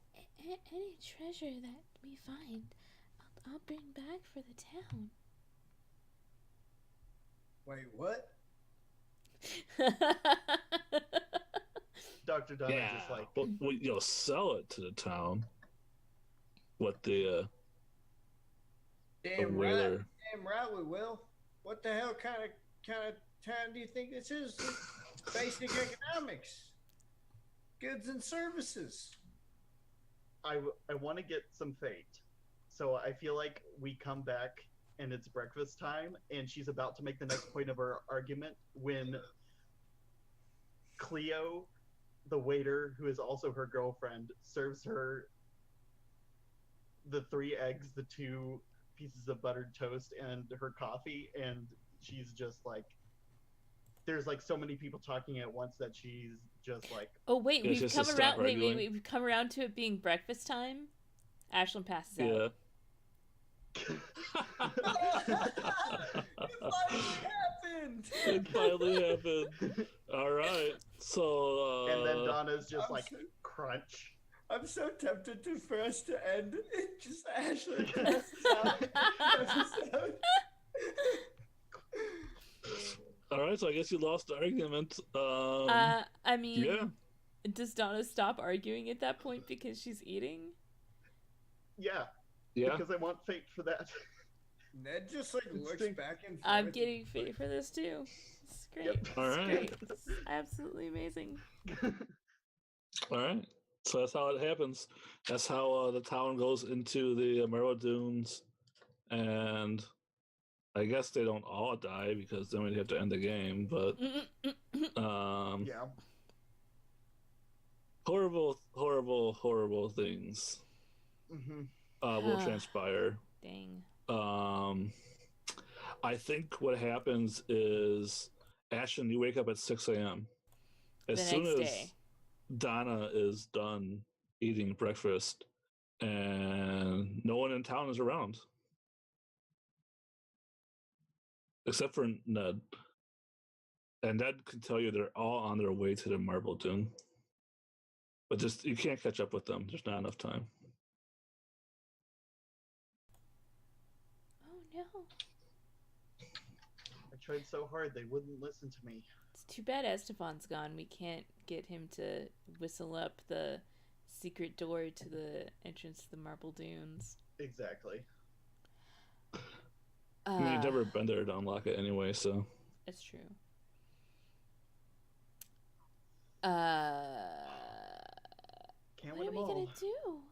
Any treasure that we find, I'll bring back for the town. Wait, what? Dr. Donna just like, you'll sell it to the town. What the Damn whaler? Damn right we will. What the hell kind of town do you think this is? Basic economics, goods and services. I want to get some fate. So I feel like we come back and it's breakfast time, and she's about to make the next point of her argument when Cleo, the waiter, who is also her girlfriend, serves her the 3 eggs, the 2 pieces of buttered toast, and her coffee, and she's just like, there's like so many people talking at once that she's just like, oh wait, Yeah, we've just come to around. stop Wait, arguing. we've come around to it being breakfast time. Ashlyn passes out. Yeah. It finally happened. All right. So. and then Donna's just I'm like, so- crunch. I'm so tempted for us to end it just Ashley passes out episode. All right. So I guess you lost the argument. I mean, Yeah. does Donna stop arguing at that point because she's eating? Yeah, Yeah. because I want fate for that. Ned just like looks Instinct. back and forth. I'm getting fate for this too. It's great. Yep. All It's right. great. It's absolutely amazing. All right. So that's how it happens. That's how the town goes into the Marrow Dunes, and I guess they don't all die because then we'd have to end the game. But Yeah. horrible, horrible, horrible things Mm-hmm. will transpire. Dang. I think what happens is, Ashton, you wake up at 6 a.m. As The soon next as day. Donna is done eating breakfast and no one in town is around except for Ned. And Ned can tell you they're all on their way to the Marble Dune. But just, you can't catch up with them. There's not enough time. Oh no. I tried so hard, they wouldn't listen to me. It's too bad Estefan's gone. We can't get him to whistle up the secret door to the entrance to the Marble Dunes. Exactly. I mean, you've never been there to unlock it anyway, so. It's true. Can't What win are we them all. gonna do?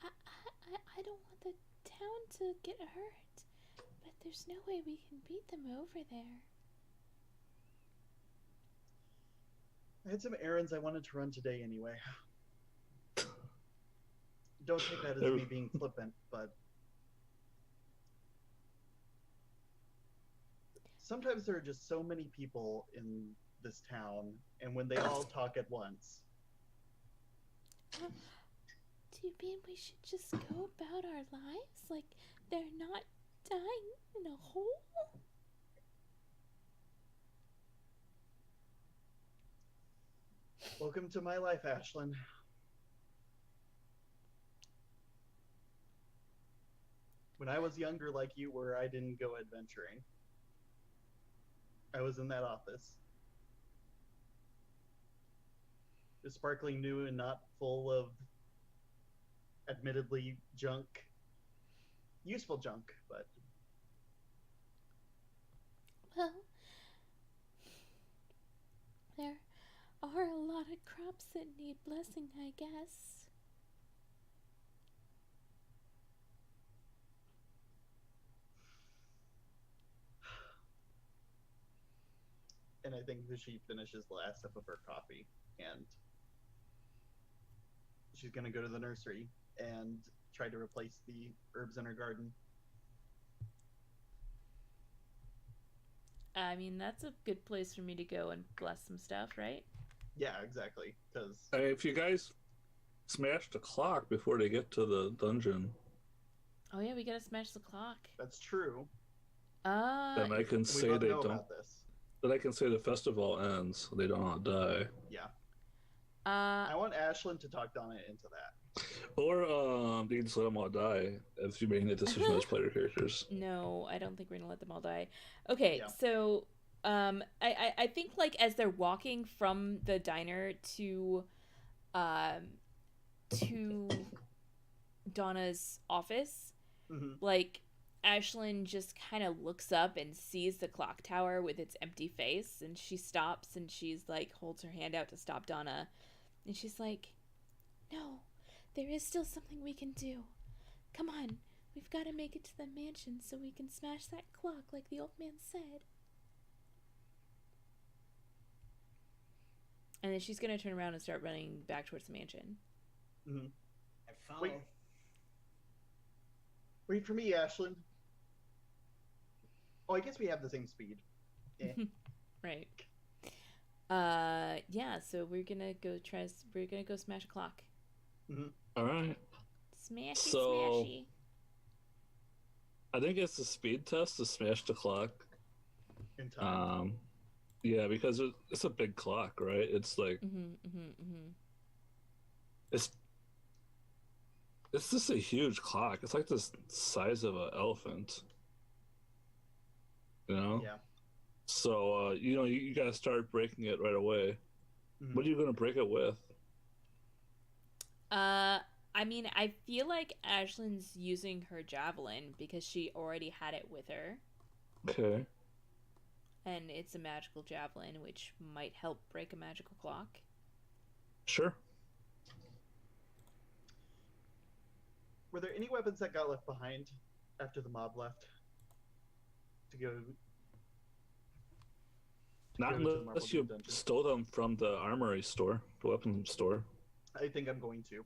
I don't want the town to get hurt, but there's no way we can beat them over there. I had some errands I wanted to run today anyway. Don't take that as me being flippant, but sometimes there are just so many people in this town, and when they all talk at once. Do you mean we should just go about our lives like they're not dying in a hole? Welcome to my life, Ashlyn. When I was younger like you were, I didn't go adventuring. I was in that office. Just sparkling new and not full of admittedly junk. Useful junk, but Well, there are a lot of crops that need blessing, I guess. and I think that she finishes the last sip of her coffee and she's gonna go to the nursery and try to replace the herbs in her garden. I mean, that's a good place for me to go and bless some stuff, right? Yeah, exactly. Because If you guys smash the clock before they get to the dungeon, Oh yeah, we gotta smash the clock. that's true. then I can We say both they know don't. about this. Then I can say the festival ends, so they don't all die. Yeah. Uh, I want Ashlyn to talk Donna into that. Or you can just let them all die if you're making that decision as player characters. no, I don't think we're gonna let them all die. Okay, Yeah. so I think like as they're walking from the diner to Donna's office, Mm-hmm. like Ashlyn just kind of looks up and sees the clock tower with its empty face, and she stops and she's like holds her hand out to stop Donna, and she's like, "No, there is still something we can do. Come on, we've got to make it to the mansion so we can smash that clock like the old man said." And then she's gonna turn around and start running back towards the mansion. Mm-hmm. I follow. Wait for me, Ashlyn. Oh, I guess we have the same speed. Yeah. Right. Yeah, so we're gonna go smash a clock. Mm-hmm. All right. Smashy, So- smashy. I think it's a speed test to smash the clock. In time. Yeah, because it's a big clock, right? It's like it's just a huge clock. It's like the size of an elephant. You know? Yeah. So you gotta start breaking it right away. Mhm. What are you gonna break it with? I mean, I feel like Ashlyn's using her javelin because she already had it with her, Okay. and it's a magical javelin, which might help break a magical clock. Sure. Were there any weapons that got left behind after the mob left? To go. Not go to the unless Marble you Dungeon? stole them from the armory store, the weapons store. I think I'm going to.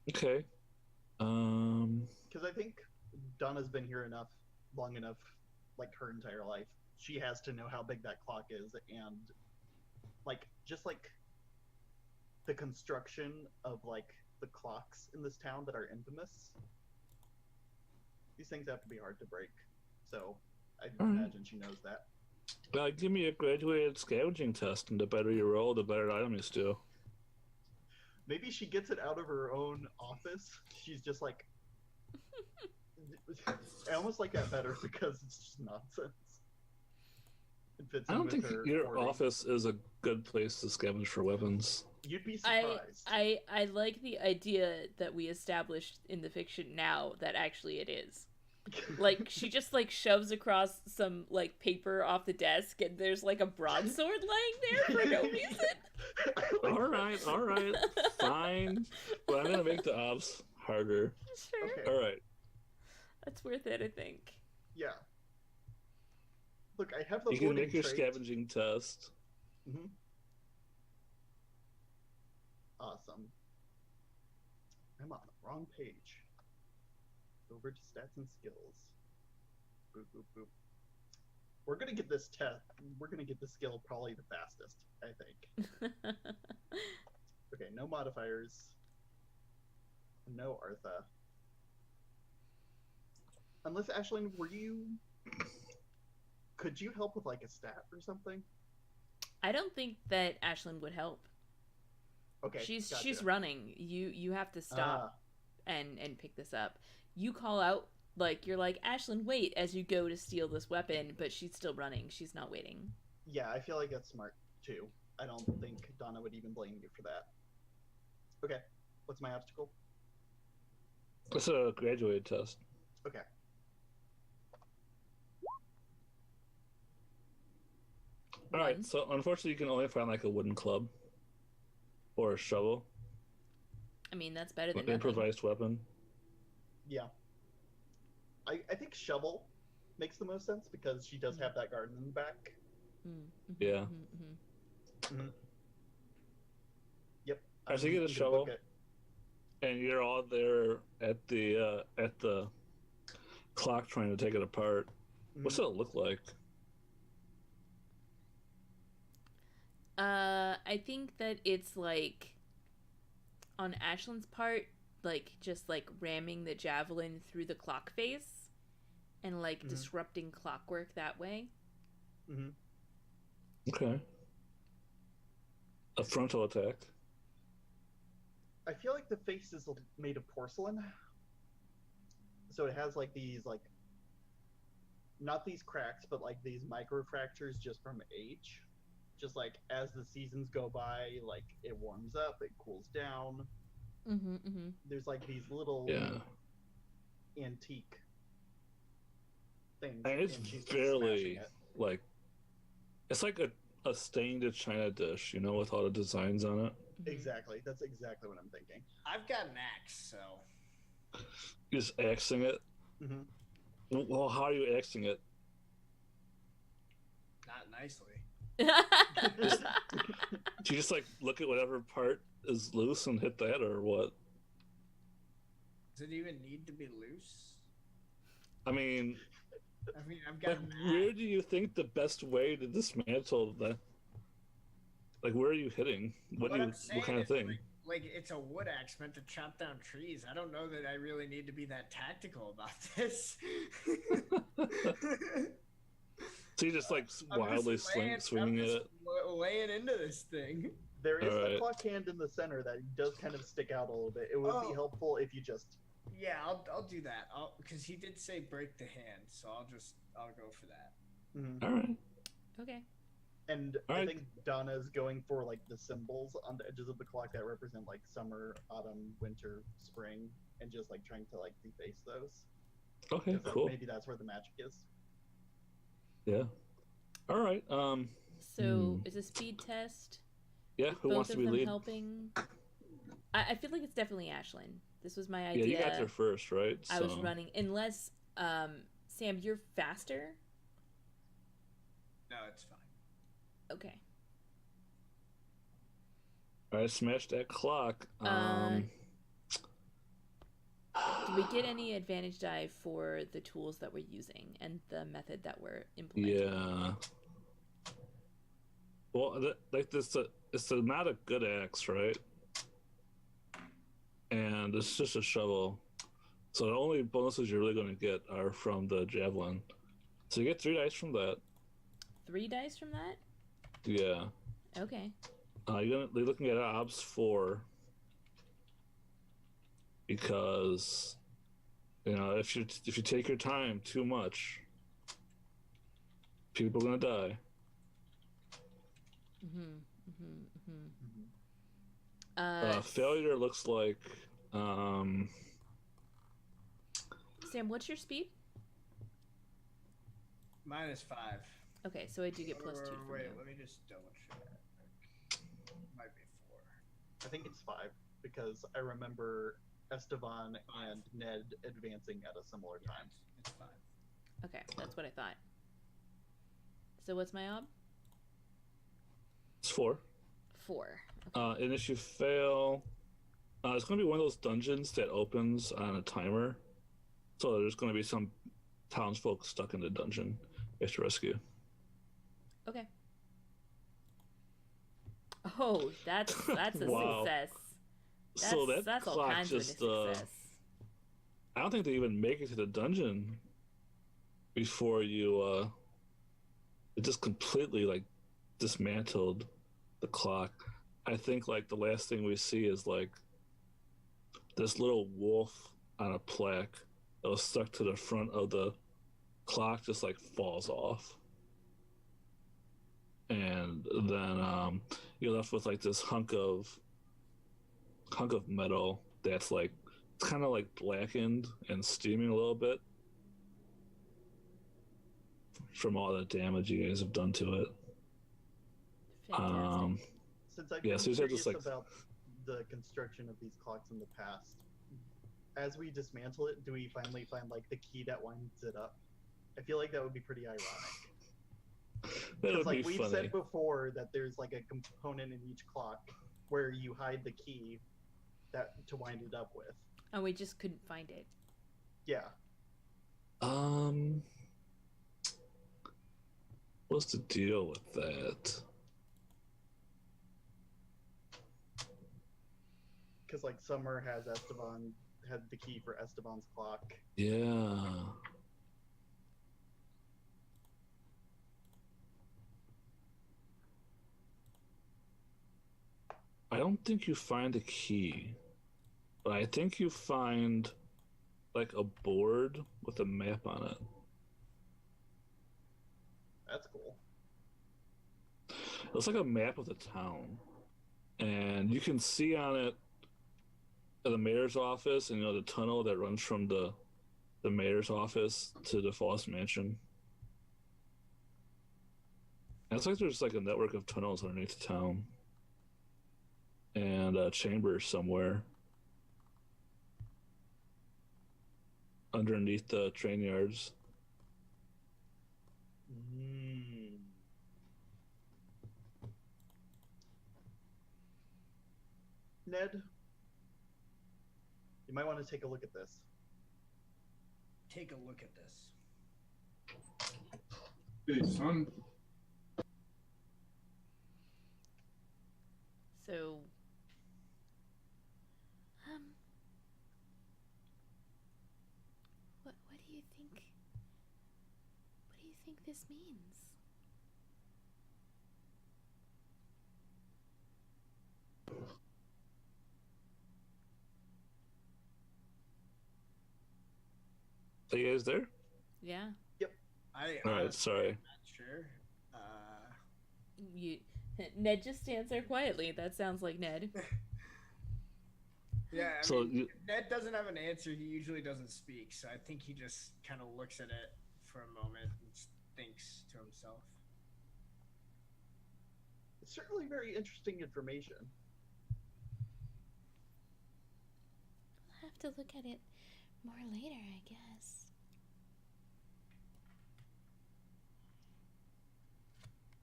Okay. Because I think Donna's been here long enough, like her entire life. She has to know how big that clock is, and just the construction of the clocks in this town that are infamous. These things have to be hard to break, so I imagine she knows that. Give me a graduated scavenging test, and the better you roll, the better item you steal. Maybe she gets it out of her own office. She's just like, I almost like that better because it's just nonsense. It fits I in don't with think her your hoarding. office is a good place to scavenge for weapons. You'd be surprised. I like the idea that we established in the fiction now that actually it is. Like, she just shoves across some paper off the desk, and there's a broadsword laying there for no reason. All right, fine. But I'm gonna make the ops harder. Sure. Okay. All right. That's worth it, I think. Yeah. Look, I have the You can hoarding make your trait. scavenging test. Mhm. Awesome. I'm on the wrong page. Over to stats and skills. boop, boop, boop. We're gonna get this skill probably the fastest, I think. Okay, no modifiers. No Artha. Unless, Ashlyn, could you help with like a stat or something? I don't think that Ashlyn would help. Okay, she's running. You have to stop and pick this up. You call out, like, you're like, Ashlyn, wait, as you go to steal this weapon, but she's still running. She's not waiting. Yeah, I feel like that's smart too. I don't think Donna would even blame you for that. Okay, what's my obstacle? It's a graduated test. Okay. All right, so unfortunately, you can only find like a wooden club or a shovel. I mean, that's better than An improvised weapon. Yeah. I think shovel makes the most sense because she does have that garden in the back. Mm-hmm. Yeah. Mm-hmm. Yep. I should get a shovel, and you're all there at the clock trying to take it apart. Mm-hmm. What's it look like? I think that it's like on Ashlyn's part, like just like ramming the javelin through the clock face and like disrupting clockwork that way. Mm-hmm. Okay. A frontal attack. I feel like the face is made of porcelain, so it has like these like not these cracks, but like these micro fractures just from age. Just like as the seasons go by, like it warms up, it cools down. There's like these little antique things. And it's fairly like it's like a stained china dish, you know, with all the designs on it. Exactly. That's exactly what I'm thinking. I've got an axe, so You're just axing it. Well, how are you axing it? Not nicely. Do you just like look at whatever part is loose and hit that, or what? Does it even need to be loose? I mean, I've got. Where do you think the best way to dismantle that? Like, where are you hitting? What kind of thing? Like it's a wood axe meant to chop down trees. I don't know that I really need to be that tactical about this. So you're just like wildly swinging at it? Laying into this thing. There is a clock hand in the center that does kind of stick out a little bit. It would be helpful if you just... Yeah, I'll do that. Because he did say break the hand, so I'll go for that. All right. Okay. And I think Donna's going for like the symbols on the edges of the clock that represent like summer, autumn, winter, spring, and just like trying to like deface those. Okay, cool. Maybe that's where the magic is. Yeah. All right. So it's a speed test. Yeah. Who wants to be lead? Helping. I feel like it's definitely Ashlyn. This was my idea. Yeah, you got there first, right? I was running. Unless, Sam, you're faster. No, it's fine. Okay. All right, smash that clock. Do we get any advantage die for the tools that we're using and the method that we're implementing? Yeah. Well, it's not a good axe, right? And it's just a shovel. So the only bonuses you're really going to get are from the javelin. So you get 3 dice from that. 3 dice from that? Yeah. Okay. You're looking at Obs 4. Because, you know, if you take your time too much, people are gonna die. Failure looks like. Sam, what's your speed? -5. Okay, so I do get +2 from wait, you. let me just double check. Might be 4. I think it's 5 because I remember Esteban and Ned advancing at a similar time. It's 5. Okay, that's what I thought. So what's my ob? It's 4. 4. Okay. And if you fail, it's going to be one of those dungeons that opens on a timer. So there's going to be some townsfolk stuck in the dungeon. You have to rescue. Okay. Oh, that's a Wow. success. So that That's all clock kinds of a just success. I don't think they even make it to the dungeon before you it just completely like dismantled the clock. I think like the last thing we see is like this little wolf on a plaque that was stuck to the front of the clock just like falls off. And then you're left with like this hunk of metal that's like it's kind of like blackened and steaming a little bit from all the damage you guys have done to it. Fantastic. Since I've Yeah, been so you said curious just like about the construction of these clocks in the past, as we dismantle it, do we finally find like the key that winds it up? I feel like that would be pretty ironic. that Because would like be we've funny. said before that there's like a component in each clock where you hide the key that to wind it up with. And we just couldn't find it. Yeah. What's the deal with that? Because like Summer had the key for Esteban's clock. Yeah. I don't think you find a key, but I think you find like a board with a map on it. That's cool. It's like a map of the town, and you can see on it the mayor's office, and the tunnel that runs from the mayor's office to the Falls Mansion. And it's like there's like a network of tunnels underneath the town, and a chamber somewhere underneath the train yards. Ned, you might want to take a look at this. Take a look at this. Hey, son. So, what do you think? What do you think this means? Are you guys there? Yeah. All right, sorry. Not sure. Ned just stands there quietly. That sounds like Ned. Yeah, I So mean, Ned doesn't have an answer. He usually doesn't speak, so I think he just kind of looks at it for a moment and thinks to himself. It's certainly very interesting information. We'll have to look at it more later, I guess.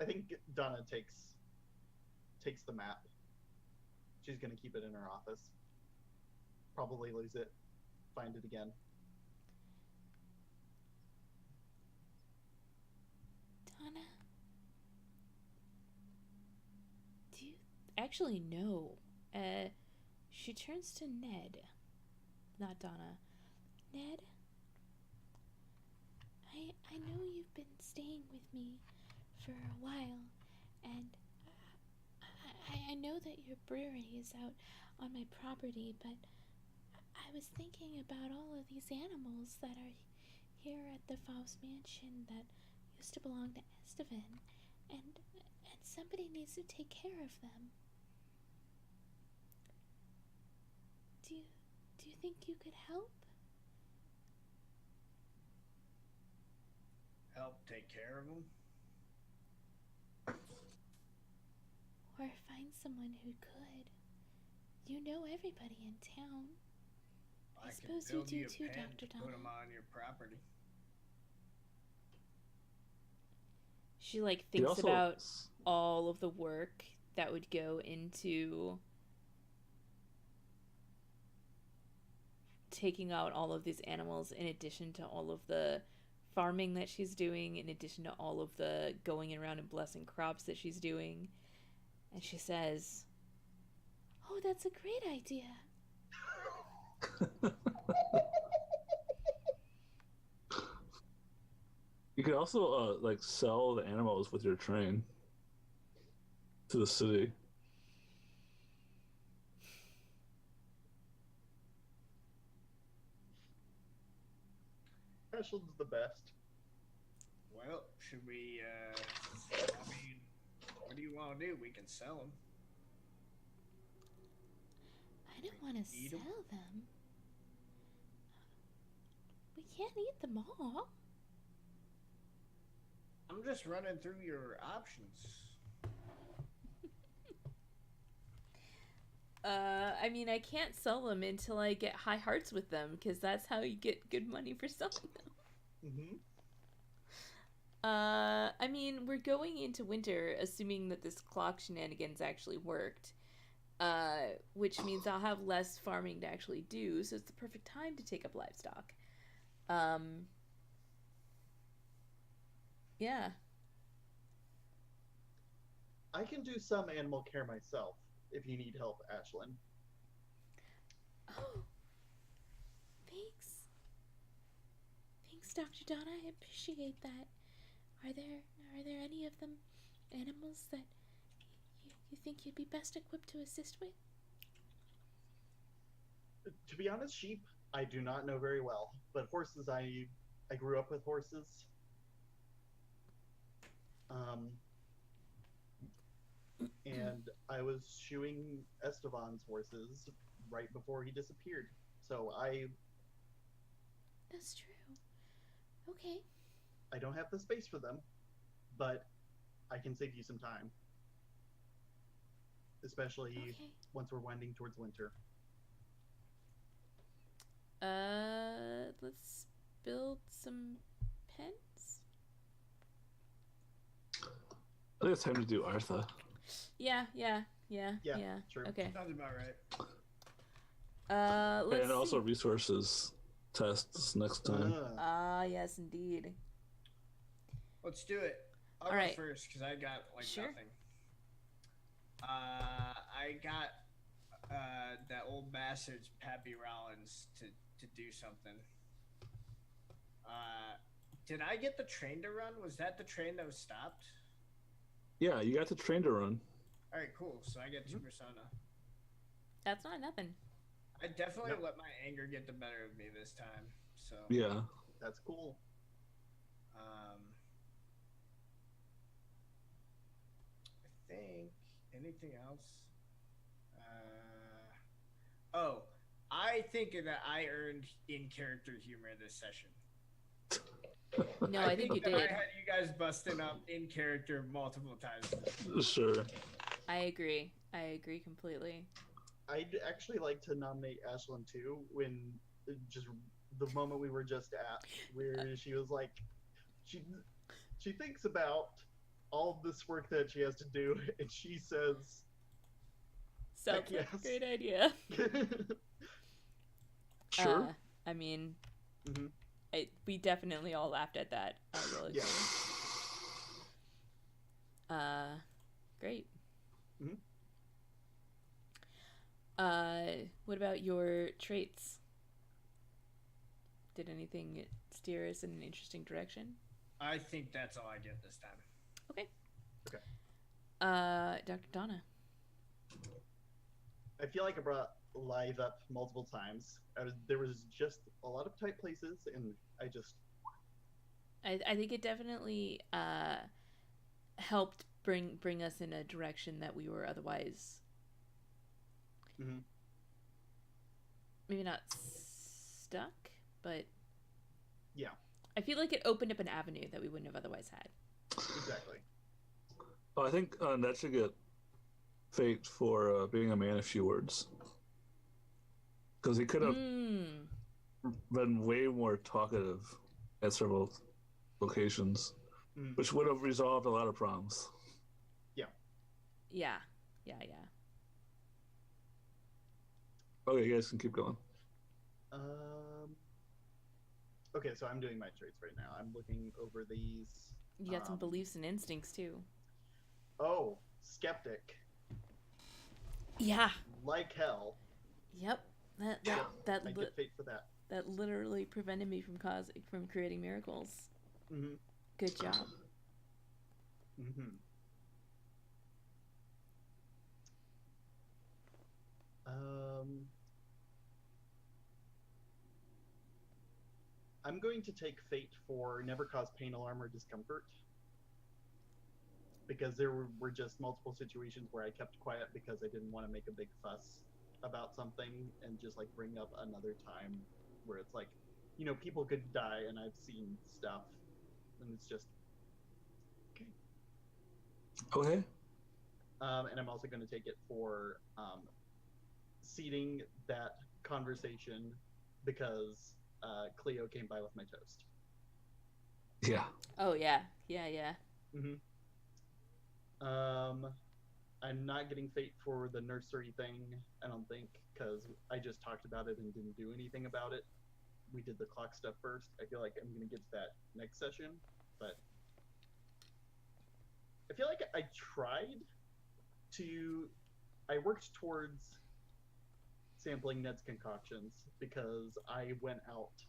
I think Donna takes the map. She's gonna keep it in her office. Probably lose it, find it again. Donna, do you actually know? She turns to Ned, not Donna. Ned, I know you've been staying with me for a while, and I know that your brewery is out on my property, but I was thinking about all of these animals that are here at the Faust Mansion that used to belong to Esteban, and somebody needs to take care of them. Do you think you could help? Help take care of him? Or find someone who could? You know everybody in town. I suppose you do too, Dr. Donna. Put him on your property. She thinks also- about all of the work that would go into taking out all of these animals, in addition to all of the farming that she's doing, in addition to all of the going around and blessing crops that she's doing. And she says, "Oh, that's a great idea." You could also like sell the animals with your train to the city. Ashland's the best. Well, should we? I mean, what do you want to do? We can sell them. I don't want to Eat 'em? sell them. We can't eat them all. I'm just running through your options. I mean, I can't sell them until I get high hearts with them, because that's how you get good money for selling them. Mm-hmm. I mean, we're going into winter, assuming that this clock shenanigans actually worked, which means I'll have less farming to actually do, so it's the perfect time to take up livestock. Yeah. I can do some animal care myself if you need help, Ashlyn. Oh, thanks. Thanks, Dr. Donna. I appreciate that. Are there any of them animals that you think you'd be best equipped to assist with? To be honest, sheep I do not know very well, but horses I grew up with horses. And I was shoeing Esteban's horses right before he disappeared. So That's true. Okay. I don't have the space for them, but I can save you some time. Especially Okay. once we're winding towards winter. Let's build some pens. I think it's time to do Artha. Yeah. Sure. Okay. Sounds about right. Let's And also see. resources tests next time. Yes, indeed. Let's do it. I'll All go right. first because I got Sure. nothing. I got that old bastard's Pappy Rollins to do something. Did I get the train to run? Was that the train that was stopped? Yeah, you got the train to run. All right, cool. So I get 2 persona. That's not nothing. I definitely Nope. let my anger get the better of me this time. So Yeah. That's cool. I think anything else. Oh, I think that I earned in character humor this session. No, I think you that did. I had you guys busting up in character multiple times. Sure. I agree completely. I'd actually like to nominate Ashlyn too when just the moment we were just at where she was like she thinks about all this work that she has to do and she says Sounds like yes. a great idea. Sure. I mean, Mhm. we definitely all laughed at that. I will agree. Yeah. Great. Mhm. What about your traits? Did anything steer us in an interesting direction? I think that's all I get this time. Okay. Okay. Dr. Donna. I feel like I brought live up multiple times. There was just a lot of tight places, and I think it definitely helped bring us in a direction that we were otherwise maybe not stuck, but yeah, I feel like it opened up an avenue that we wouldn't have otherwise had. exactly. I think that should get faked for being a man of few words. Because he could have been way more talkative at several locations, which would have resolved a lot of problems. Yeah. Okay, you guys can keep going. Okay, so I'm doing my traits right now. I'm looking over these. You got some beliefs and instincts too. Oh, skeptic. Yeah. Like hell. Yep. I get fate for that. That literally prevented me from creating miracles. Mm-hmm. Good job. Mm-hmm. I'm going to take fate for never cause pain, alarm, or discomfort. Because there were just multiple situations where I kept quiet because I didn't want to make a big fuss about something and just like bring up another time where it's like, you know, people could die and I've seen stuff and it's just okay. Okay. And I'm also going to take it for seeding that conversation because Cleo came by with my toast. Yeah. Oh yeah. Yeah. Mm-hmm. I'm not getting fate for the nursery thing, I don't think, because I just talked about it and didn't do anything about it. We did the clock stuff first. I feel like I'm going to get to that next session, but I feel like I worked towards sampling Ned's concoctions because I went out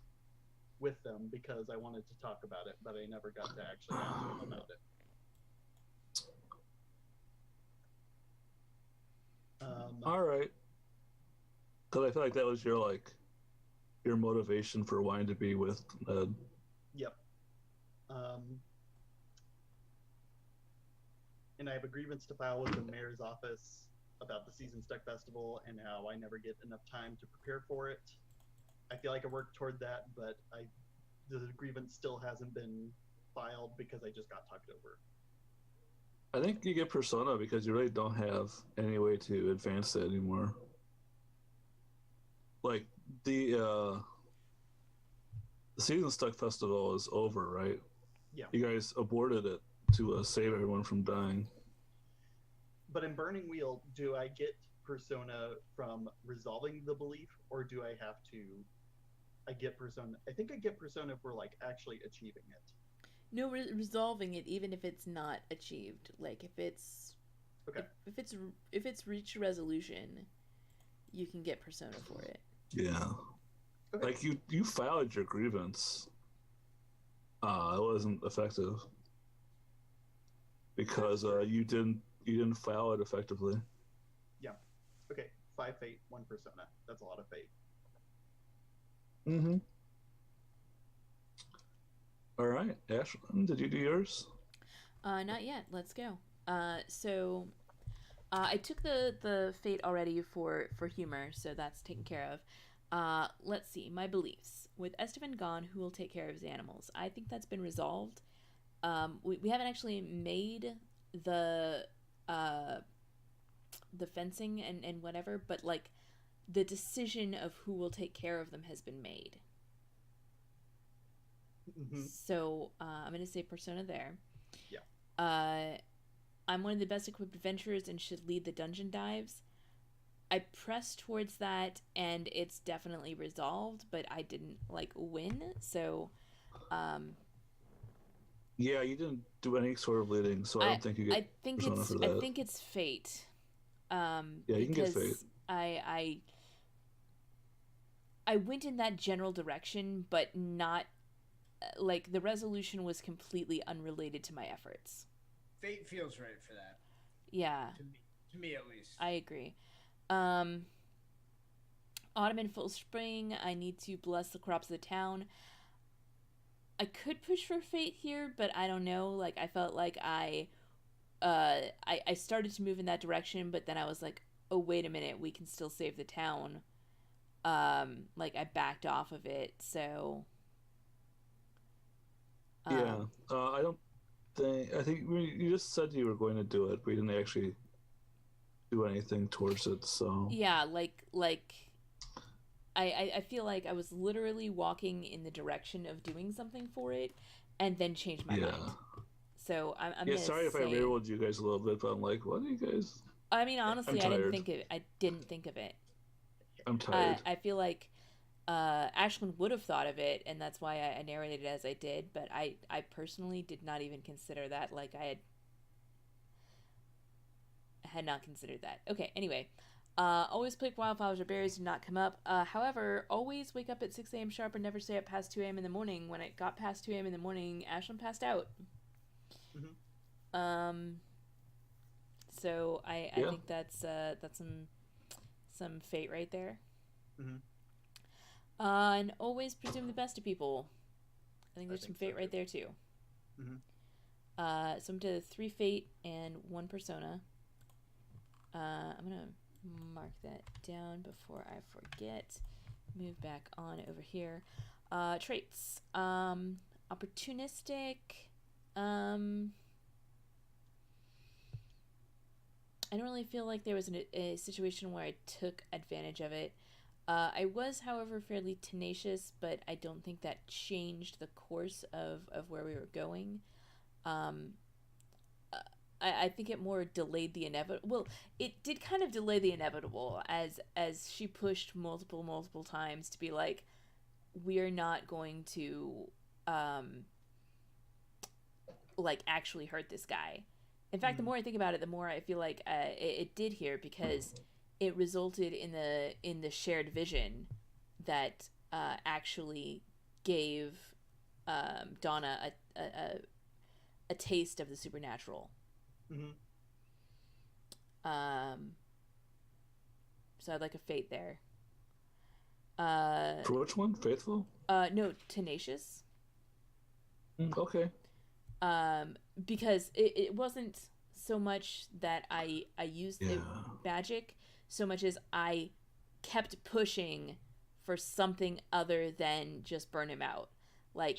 with them because I wanted to talk about it, but I never got to actually ask him about it. All right. Because I feel like that was your motivation for wanting to be with Ned. Yep. And I have a grievance to file with the mayor's office about the Season Stuck Festival and how I never get enough time to prepare for it. I feel like I worked toward that, but the grievance still hasn't been filed because I just got talked over. I think you get Persona because you really don't have any way to advance it anymore. Like the Season Stuck Festival is over, right? Yeah. You guys aborted it to save everyone from dying. But in Burning Wheel, do I get Persona from resolving the belief, or do I have to? I get Persona. I think I get Persona for like actually achieving it. No, resolving it, even if it's not achieved. Like if it's okay. If it's reached resolution, you can get Persona for it. Yeah. Okay. Like you filed your grievance. It wasn't effective because you didn't file it effectively. Yeah. Okay. 5 fate, 1 Persona. That's a lot of fate. Mm-hmm. All right, Ashlyn, did you do yours? Not yet. Let's go. So I took the fate already for humor, so that's taken care of. Let's see, my beliefs. With Esteban gone, who will take care of his animals? I think that's been resolved. We haven't actually made the fencing and whatever, but like the decision of who will take care of them has been made. Mm-hmm. So I'm going to say Persona there. Yeah. I'm one of the best equipped adventurers and should lead the dungeon dives. I pressed towards that and it's definitely resolved, but I didn't win. So yeah, you didn't do any sort of leading, so I don't think you get Persona for that. I think it's fate. Yeah, you can get fate. I went in that general direction, but not the resolution was completely unrelated to my efforts. Fate feels right for that. Yeah. To me at least. I agree. Autumn and full spring, I need to bless the crops of the town. I could push for fate here, but I don't know. I felt like I started to move in that direction, but then I was like, oh, wait a minute, we can still save the town. I backed off of it, so... yeah, I think you just said you were going to do it, but you didn't actually do anything towards it, so... Yeah, I feel like I was literally walking in the direction of doing something for it, and then changed my mind. So I'm sorry if I rerolled you guys a little bit, but I'm like, what are you guys? I mean, honestly, I didn't think of it. I'm tired. I feel like Ashlyn would have thought of it, and that's why I narrated it as I did, but I personally did not even consider that. Like, I had not considered that. Okay, anyway. Always pick wildflowers or berries, did not come up. However, always wake up at 6 a.m. sharp and never stay up past 2 a.m. in the morning. When it got past 2 a.m. in the morning, Ashlyn passed out. Mm-hmm. So I think that's some fate right there. Mm-hmm. And always presume the best of people. I think there's some fate right there too. Mm-hmm. So I'm to 3 fate and 1 persona. I'm gonna mark that down before I forget. Move back on over here. Traits. Opportunistic. I don't really feel like there was a situation where I took advantage of it. I was, however, fairly tenacious, but I don't think that changed the course of where we were going. I think it more delayed the inevitable. Well, it did kind of delay the inevitable as she pushed multiple times to be like, we're not going to like actually hurt this guy. In fact, the more I think about it, the more I feel like it did here, because it resulted in the shared vision that actually gave Donna a taste of the supernatural. Mm-hmm. So I'd like a fate there. For which one? Faithful? No, tenacious. Okay. Because it wasn't so much that I used the magic, so much as I kept pushing for something other than just burn him out. Like,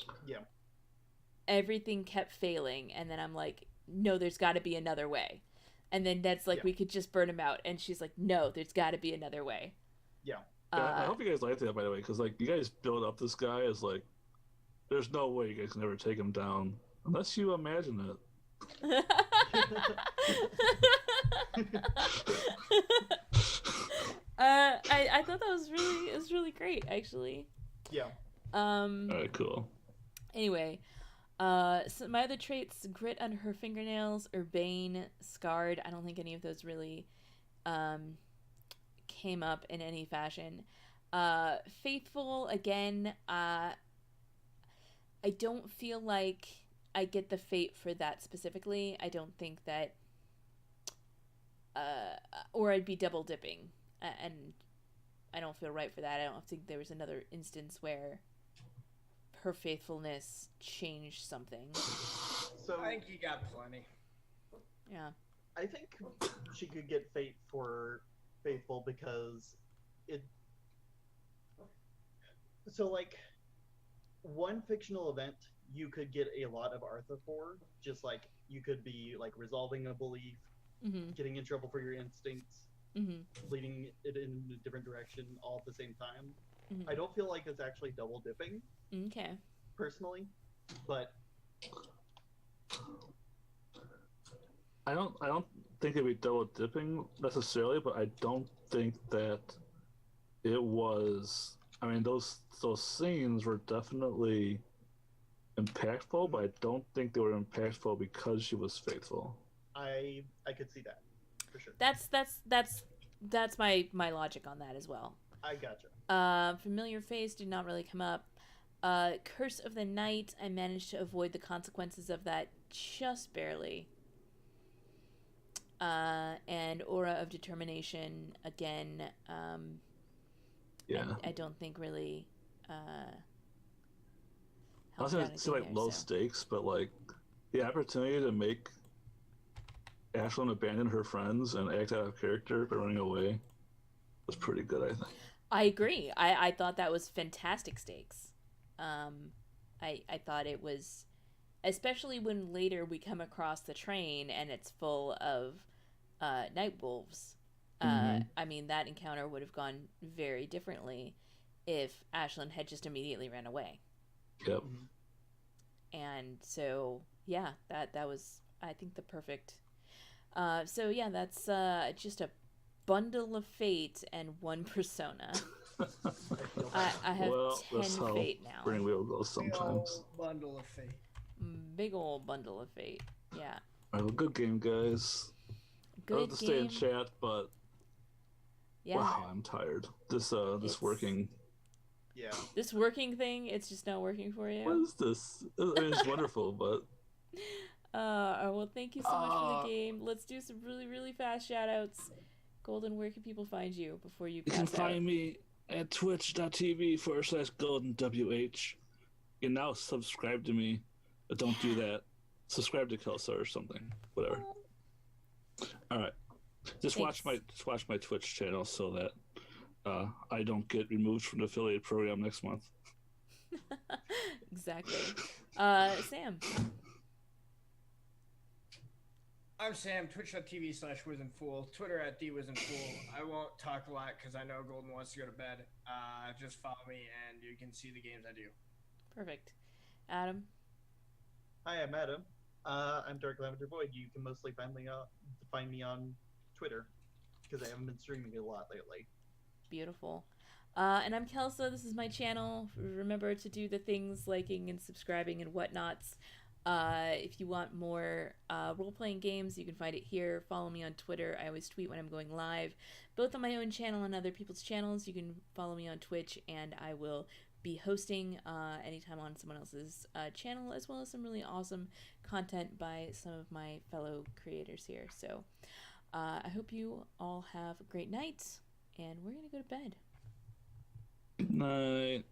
everything kept failing, and then I'm like, no, there's got to be another way. And then Ned's like, we could just burn him out, and she's like, no, there's got to be another way. I hope you guys liked that, by the way, because like you guys build up this guy as like, there's no way you guys can ever take him down unless you imagine it. I thought that was really great, actually. All right, cool. Anyway, so my other traits: grit under her fingernails, urbane, scarred. I don't think any of those really came up in any fashion. Faithful, again. I don't feel like I get the fate for that specifically. I don't think that, or I'd be double dipping, and I don't feel right for that. I don't think there was another instance where her faithfulness changed something. So I think you got plenty. Yeah. I think she could get fate for faithful because it. So like, one fictional event you could get a lot of Artha for, just like you could be like resolving a belief, getting in trouble for your instincts, leading it in a different direction all at the same time. I don't feel like it's actually double dipping. Okay. Personally, but I don't think it'd be double dipping necessarily, but I don't think that it was. I mean, those scenes were definitely impactful, but I don't think they were impactful because she was faithful. I could see that for sure. That's my logic on that as well. I gotcha. Familiar face did not really come up. Curse of the Night, I managed to avoid the consequences of that just barely. And Aura of Determination, again, I don't think really I was gonna say like low stakes, but like the opportunity to make Ashlyn abandon her friends and act out of character by running away was pretty good, I think. I agree. I thought that was fantastic stakes. I thought it was, especially when later we come across the train and it's full of night wolves. I mean, that encounter would have gone very differently if Ashlyn had just immediately ran away. Yep. And so, yeah, that was, I think, the perfect. So yeah, that's just a bundle of fate and one persona. feel I have Well, that's 10 how fate now. Burning Wheel goes Big sometimes. ol' bundle of fate. Big old bundle of fate. Yeah. All right, well, good game, guys. I'd love Good to stay in game. chat, but Yeah. wow, I'm tired. This It's- working. Yeah. This working thing, it's just not working for you. What is this? It's wonderful, but Well, thank you so much for the game. Let's do some really, really fast shout outs. Golden, where can people find you before you you pass can out? find me at twitch.tv/goldenwh. You can now subscribe to me, but don't do that. Subscribe to Kelsa or something. Whatever. All right. Just watch my Twitch channel so that I don't get removed from the affiliate program next month. Exactly. Sam. I'm Sam, twitch.tv/wizenfool, Twitter @dwizenfool. I won't talk a lot because I know Golden wants to go to bed. Just follow me and you can see the games I do. Perfect. Adam. Hi, I'm Adam. I'm Dark Lavender Void. You can mostly find me on Twitter because I haven't been streaming a lot lately. Beautiful. And I'm Kelsa. This is my channel. Remember to do the things, liking and subscribing and whatnots. If you want more role-playing games, you can find it here. Follow me on Twitter. I always tweet when I'm going live, both on my own channel and other people's channels. You can follow me on Twitch, and I will be hosting anytime on someone else's channel, as well as some really awesome content by some of my fellow creators here. So I hope you all have a great night, and we're going to go to bed. Good night.